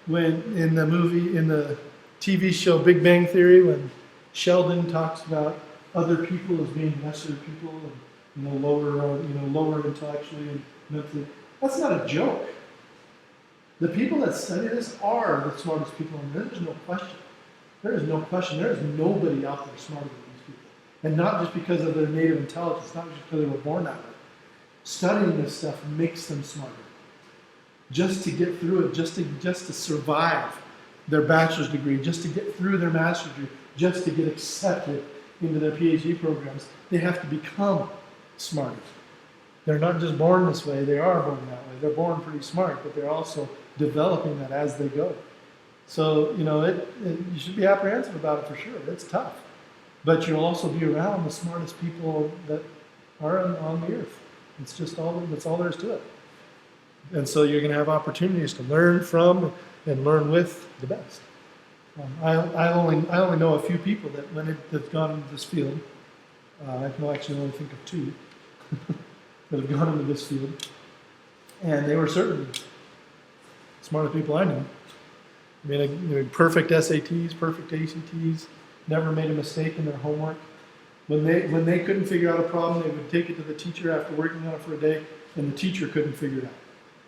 in the TV show Big Bang Theory, when Sheldon talks about other people as being lesser people and lower intellectually and mentally, that's not a joke. The people that study this are the smartest people, and there is no question. There is no question. There is nobody out there smarter than these people, and not just because of their native intelligence, not just because they were born that way. Studying this stuff makes them smarter. Just to get through it, just to survive their bachelor's degree, just to get through their master's degree, just to get accepted into their PhD programs, they have to become smarter. They're not just born this way, they are born that way. They're born pretty smart, but they're also developing that as they go. So, you should be apprehensive about it for sure. It's tough. But you'll also be around the smartest people that are on the earth. That's all there is to it. And so you're going to have opportunities to learn from and learn with the best. I only know a few people that's gone into this field. I can actually only think of two that have gone into this field, and they were certainly smartest people I knew. I mean, perfect SATs, perfect ACTs, never made a mistake in their homework. When they couldn't figure out a problem, they would take it to the teacher after working on it for a day, and the teacher couldn't figure it out.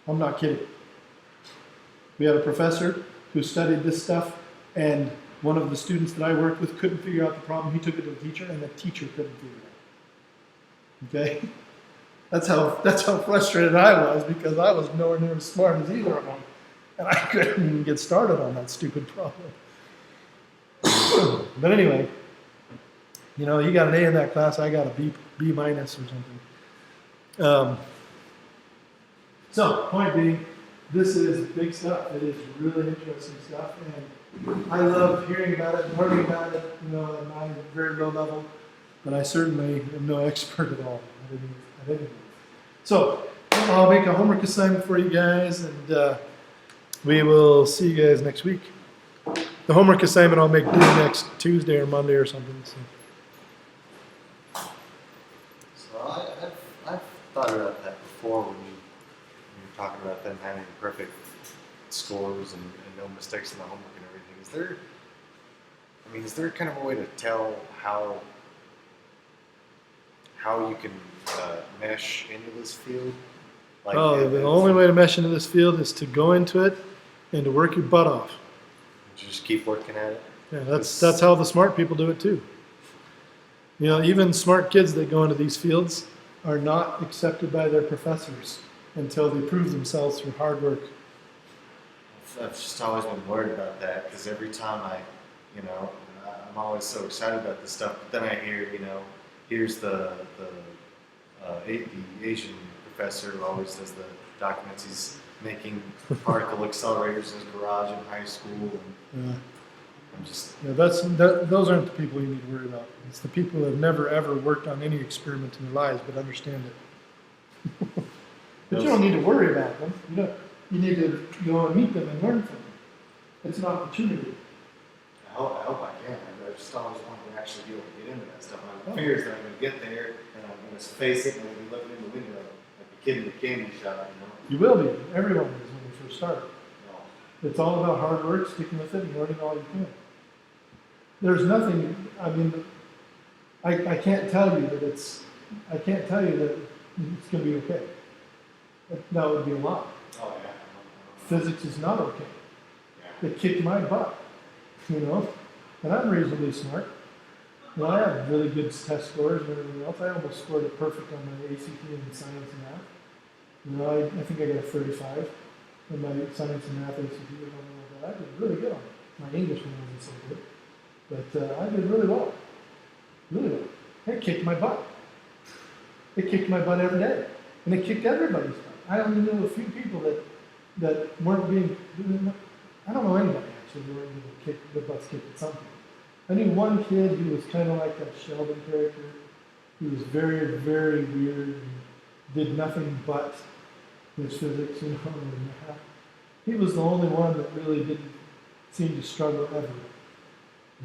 I'm not kidding. We had a professor who studied this stuff, and one of the students that I worked with couldn't figure out the problem. He took it to the teacher, and the teacher couldn't figure it out. Okay? That's how frustrated I was, because I was nowhere near as smart as either of them, and I couldn't even get started on that stupid problem. But anyway, he got an A in that class. I got a B minus or something. So, point being, this is big stuff. It is really interesting stuff, and I love hearing about it and learning about it. At my very low level, but I certainly am no expert at all. I didn't. So, I'll make a homework assignment for you guys, and we will see you guys next week. The homework assignment I'll make due next Tuesday or Monday or something. So I've thought about that before when you were talking about them having perfect scores and no mistakes in the homework and everything. Is there kind of a way to tell how you can mesh into this field? The only way to mesh into this field is to go into it and to work your butt off. Just keep working at it. Yeah, that's how the smart people do it too. Even smart kids that go into these fields are not accepted by their professors until they prove themselves through hard work. I've just always been worried about that, because every time I'm always so excited about this stuff, but then I hear, here's the Asian professor who always does the documents. He's making particle accelerators in his garage in high school, and I'm just... those aren't the people you need to worry about. It's the people that have never ever worked on any experiment in their lives but understand it. But you don't need to worry about them. You need to go and meet them and learn from them. It's an opportunity. I hope I can. I just always wanted to actually be able to get into that stuff. My fear is that I'm going to get there and I'm going to face it and I'm going to be looking in the window like a kid in a candy shop. You will be. Everyone is when you first start. No. It's all about hard work, sticking with it, and learning all you can. There's nothing. I can't tell you that it's going to be okay. That would be a lie. Oh, yeah. Physics is not okay. It kicked my butt, and I'm reasonably smart. I have really good test scores and everything else. I almost scored it perfect on my ACT in science and math. I think I got a 35. in my science and math ACT or something like that. I did really good on it. My English one wasn't so good, but I did really well. Really well. It kicked my butt. It kicked my butt every day, and it kicked everybody's butt. I only knew a few people that weren't being. I don't know anybody actually who weren't being kicked, their butts kicked at something. I knew one kid who was kind of like that Sheldon character. He was very, very weird and did nothing but his physics, and math. He was the only one that really didn't seem to struggle ever.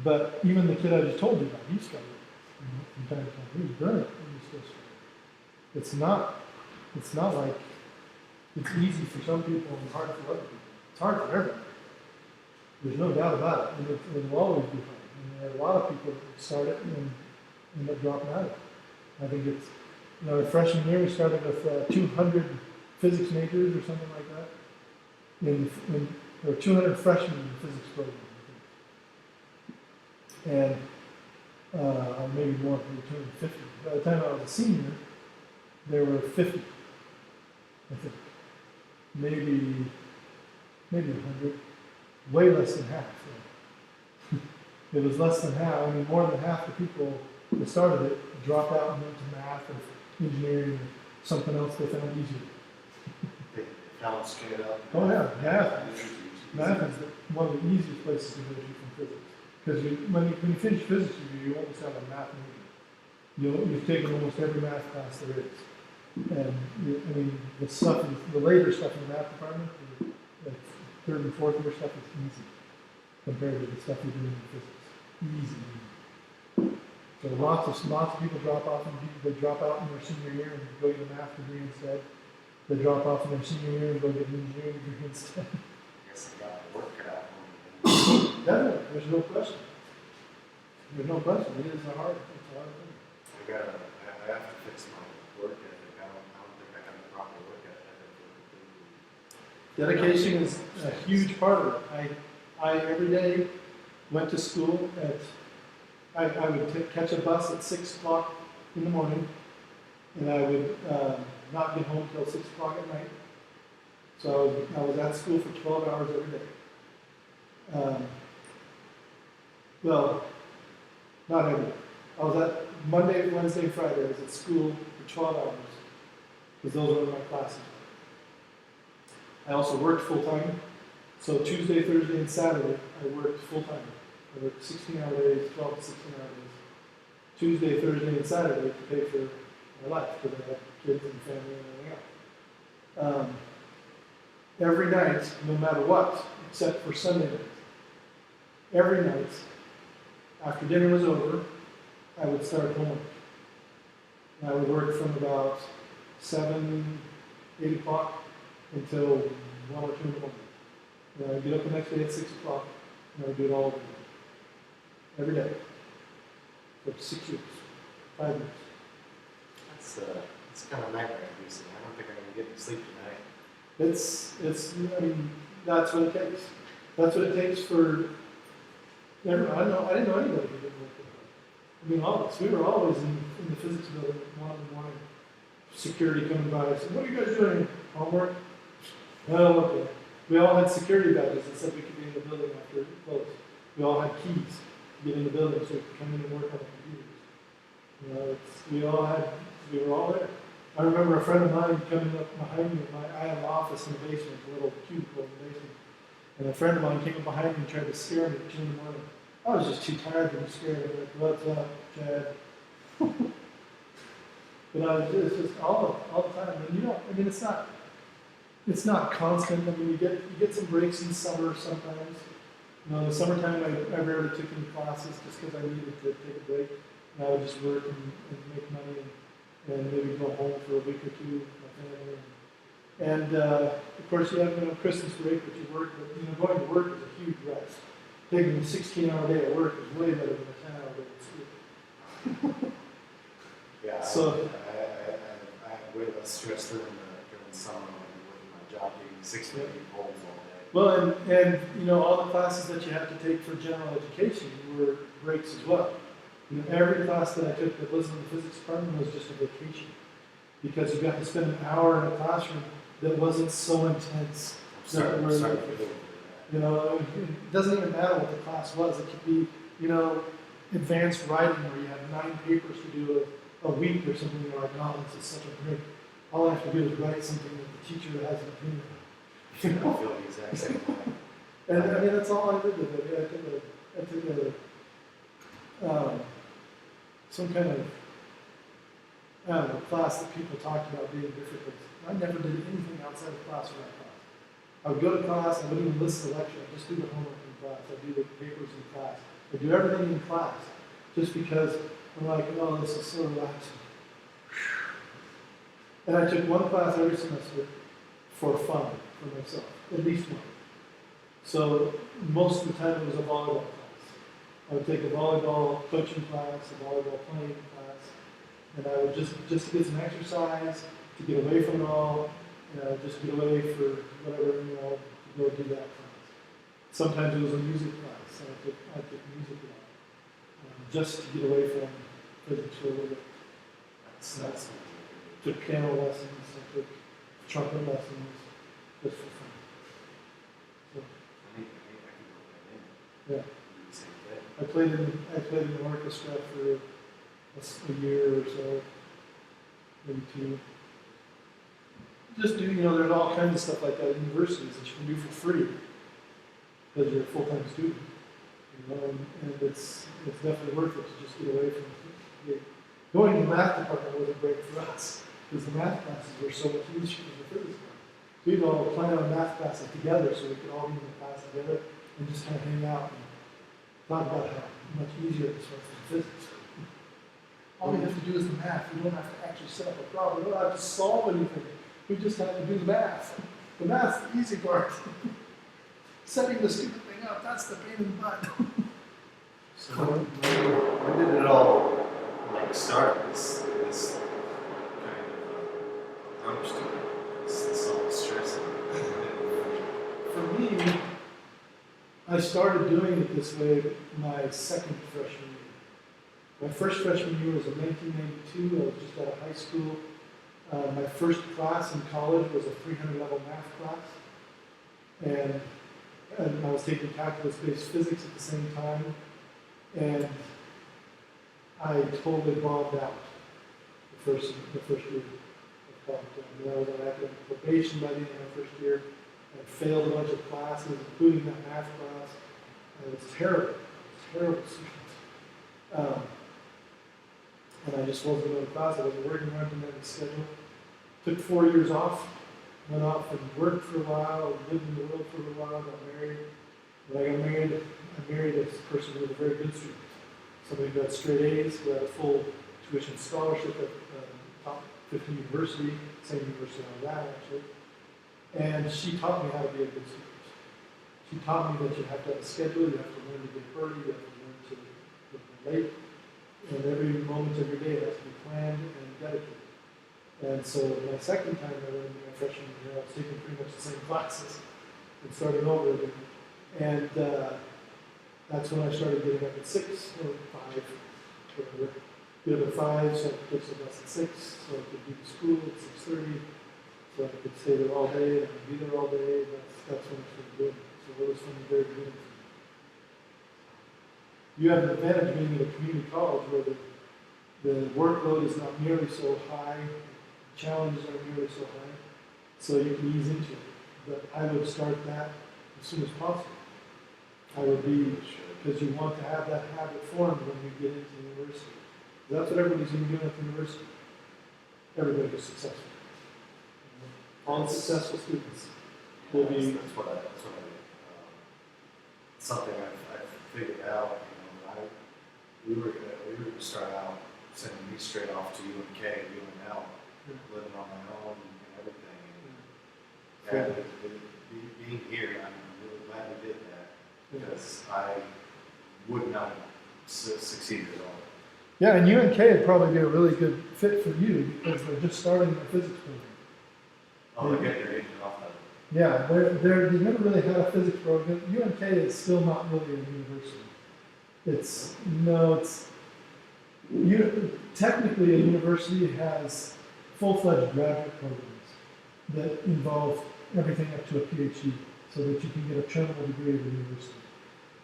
But even the kid I just told you about, he struggled. From time to time. He was brilliant, and he still struggled. It's not like it's easy for some people and hard for other people. It's hard for everybody. There's no doubt about it, and it will always be hard. And there are a lot of people that start it and end up dropping out of it. I think it's, the freshman year we started with 200 physics majors or something like that. There were 200 freshmen in the physics program, I think. And maybe more, maybe 250. By the time I was a senior, there were 50, I think. Maybe 100. Way less than half. So. It was less than half. I mean, more than half the people that started it dropped out and went to math or engineering or something else they found easier. They found straight up. Oh yeah, math is one of the easiest places to go to from physics. Because when you finish physics, you almost have a math major. You've taken almost every math class there is. And the later stuff in the math department, like third and fourth year stuff is easy compared to the stuff you do in physics. Easy. So lots of people drop off, and they drop out in their senior year and go get a math degree instead. They drop off in their senior year and go get an engineering degree instead. I guess I got the work cut out for me. Definitely, there's no question. There's no question. It is a hard thing. I have to fix my work ethic. I don't think I have the proper work ethic. Dedication is a huge part of it. I every day went to school at, I would catch a bus at 6 o'clock in the morning, and I would not get home till 6 o'clock at night. So I was at school for 12 hours every day. Well, not every day. I was at Monday, Wednesday, and Friday. I was at school for 12 hours because those were my classes. I also worked full time. So Tuesday, Thursday, and Saturday, I worked full time. I worked 16-hour days, 12 to 16-hour days. Tuesday, Thursday, and Saturday to pay for my life because I had kids and family and everything else. Every night, no matter what, except for Sunday night, every night, after dinner was over, I would start homework. And I would work from about 7, 8 o'clock until 1 or 2 in the morning. And I would get up the next day at 6 o'clock, and I would do it all over again. Every day. For 6 years, 5 years. It's kind of nightmare inducing. I don't think I'm going to get to sleep tonight. That's what it takes. That's what it takes for everyone. I didn't know anybody who didn't work there. All of us. We were always in the physics building at 1 in the morning. Security coming by and said, "What are you guys doing? Homework?" "Oh, okay." We all had security badges that said we could be in the building after it closed. We all had keys to get in the building so we could come in and work on the computers. We were all there. I remember a friend of mine coming up behind me. I had an office in the basement, a little cubicle in the basement. And a friend of mine came up behind me and tried to scare me at 2 in the morning. I was just too tired to be scared. I was like, "What's up, Chad?" But it's just all the time. And it's not constant. You get some breaks in the summer sometimes. In the summertime, I rarely took any classes just because I needed to take a break. And I would just work and make money and maybe go home for a week or two with my family. And of course, you have Christmas break, which you work. But going to work is a huge rest. Taking a 16-hour day at work is way better than a 10-hour day at school. Yeah, So I have way less stress during the summer when my job taking 60 holes all day. Well, and all the classes that you have to take for general education were breaks as well. Every class that I took that wasn't in the physics department was just a vacation because you got to spend an hour in a classroom that wasn't so intense Sorry, where- sorry for the. You know, it doesn't even matter what the class was. It could be, you know, advanced writing where you have 9 papers to do a week or something. You're like, oh, this is such a break. All I have to do is write something that the teacher has an opinion on. I feel the exact same way. And I mean, that's all I did with it. I took some kind of, I don't know, class that people talked about being difficult. I never did anything outside of class for that class. I would go to class, I wouldn't even listen to lecture, I'd just do the homework in class, I'd do the papers in class, I'd do everything in class, just because I'm like, oh, this is so relaxing. And I took one class every semester for fun, for myself, at least one. So most of the time it was a volleyball class. I would take a volleyball coaching class, a volleyball playing class, and I would just to get some exercise, to get away from it all, just get away for whatever, you know, to go do that class. Sometimes it was a music class, so I took music a lot, just to get away from physics for a little bit. That's Took piano lessons, I took trumpet lessons, just for fun. So, I can go yeah. back in. Do the same thing. I played in the orchestra for a year or so, maybe 2. Just do, you know, there's all kinds of stuff like that at universities that you can do for free because you're a full-time student. You know, and it's definitely worth it to just get away from it. Going to the math department was a break for us because the math classes were so much easier than the physics class. We'd all plan on math classes together so we could all be in the class together and just kind of hang out and talk about how much easier this was than physics. All we have to do is the math. We don't have to actually set up a problem. We don't have to solve anything. We just have to do the math. The math's the easy part. Setting the stupid thing up, that's the pain in the butt. So when did it all like start? This kind of understood this all stress. For me, I started doing it this way my second freshman year. My first freshman year was in 1992. I was just out of high school. My first class in college was a 300 level math class. And I was taking calculus-based physics at the same time. And I totally bombed out the first year of college. I was on academic probation by the end of my first year. I failed a bunch of classes, including that math class. And it was terrible. It was terrible student. And I just wasn't going to class. I wasn't working hard to make a schedule. Took 4 years off. Went off and worked for a while, lived in the world for a little while, got married. When I got married, I married a person who was a very good student. Somebody who got straight A's, who had a full tuition scholarship at top 50 university, same university I was at actually. And she taught me how to be a good student. She taught me that you have to have a schedule, you have to learn to get early, you have to learn to be late, and every moment of your day has to be planned and dedicated. And so my second time I went into my freshman year, I was taking pretty much the same classes and starting over again. And that's when I started getting up at 6 or 5, whatever. Get up at 5, so I could take some bus at 6, so I could do the school at 6:30, so I could stay there all day and I could be there all day. That's when I started doing it. So it was from the very beginning. You have an advantage being at a community college where the workload is not nearly so high, challenges aren't nearly so high, so you can ease into it. But I would start that as soon as possible. I would be, because you want to have that habit formed when you get into university. That's what everybody's going to be doing at the university. Everybody is successful. All the successful students will be. That's what I something I've figured out. You know, we were gonna start out sending me straight off to UNK, doing now, living on my own and everything. And being here, I'm really glad we did that because I would not have succeeded at all. Yeah, and UNK would probably be a really good fit for you because they're just starting their physics program. Oh, they get their agent off of it. Yeah, they've never really had a physics program. UNK is still not really a university. Technically a university has full-fledged graduate programs that involve everything up to a PhD so that you can get a terminal degree at a university.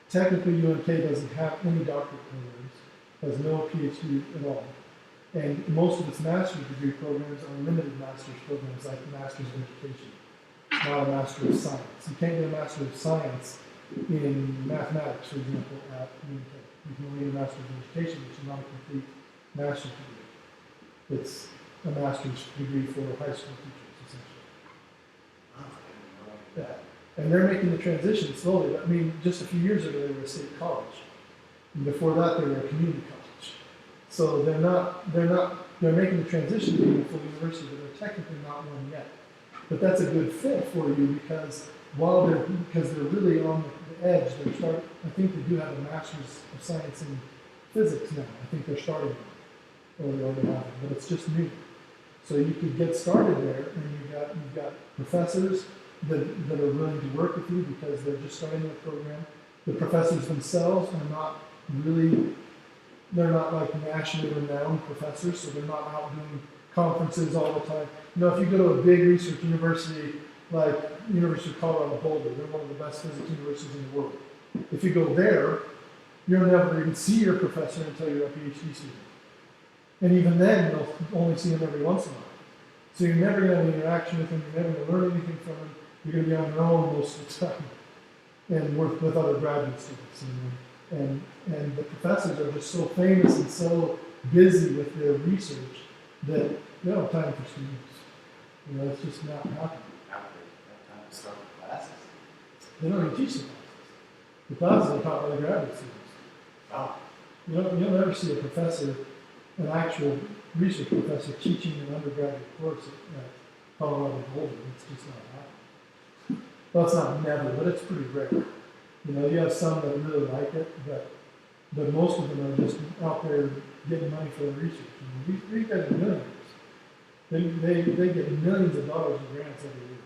Technically, UNK doesn't have any doctorate programs, has no PhD at all. And most of its master's degree programs are limited master's programs, like Master's of Education, not a Master of Science. You can't get a Master of Science in mathematics, for example, at UNK. You can only get a Master's of Education, which is not a complete master's degree. It's a master's degree for high school teachers, essentially. Oh, I didn't know that. And they're making the transition slowly. I mean, just a few years ago, they were a state college. And before that, they were a community college. So they're making the transition to being a full university, but they're technically not one yet. But that's a good fit for you because because they're really on the edge, I think they do have a Master's of Science in Physics now. I think they're starting it, or they already have it, but it's just new. So you could get started there, and you've got professors that are willing to work with you because they're just starting the program. The professors themselves are not really, they're not like nationally renowned professors, so they're not out doing conferences all the time. You know, if you go to a big research university like University of Colorado Boulder, they're one of the best physics universities in the world. If you go there, you'll never even see your professor until you're a PhD student. And even then, you'll only see him every once in a while. So you're never going to have any interaction with him, you're never going to learn anything from him, you're going to be on your own most of the time and work with other graduate students. And the professors are just so famous and so busy with their research that they don't have time for students. You know, it's just not happening. After that time to start the classes. They don't even teach the classes. The classes are taught by the graduate students. Oh, You'll never see a professor, an actual research professor, teaching an undergraduate course at Colorado Boulder. It's just not happening. Well, it's not never, but it's pretty rare. You know, you have some that really like it, but most of them are just out there getting money for their research. You know, these guys are millionaires. They get millions of dollars in grants every year.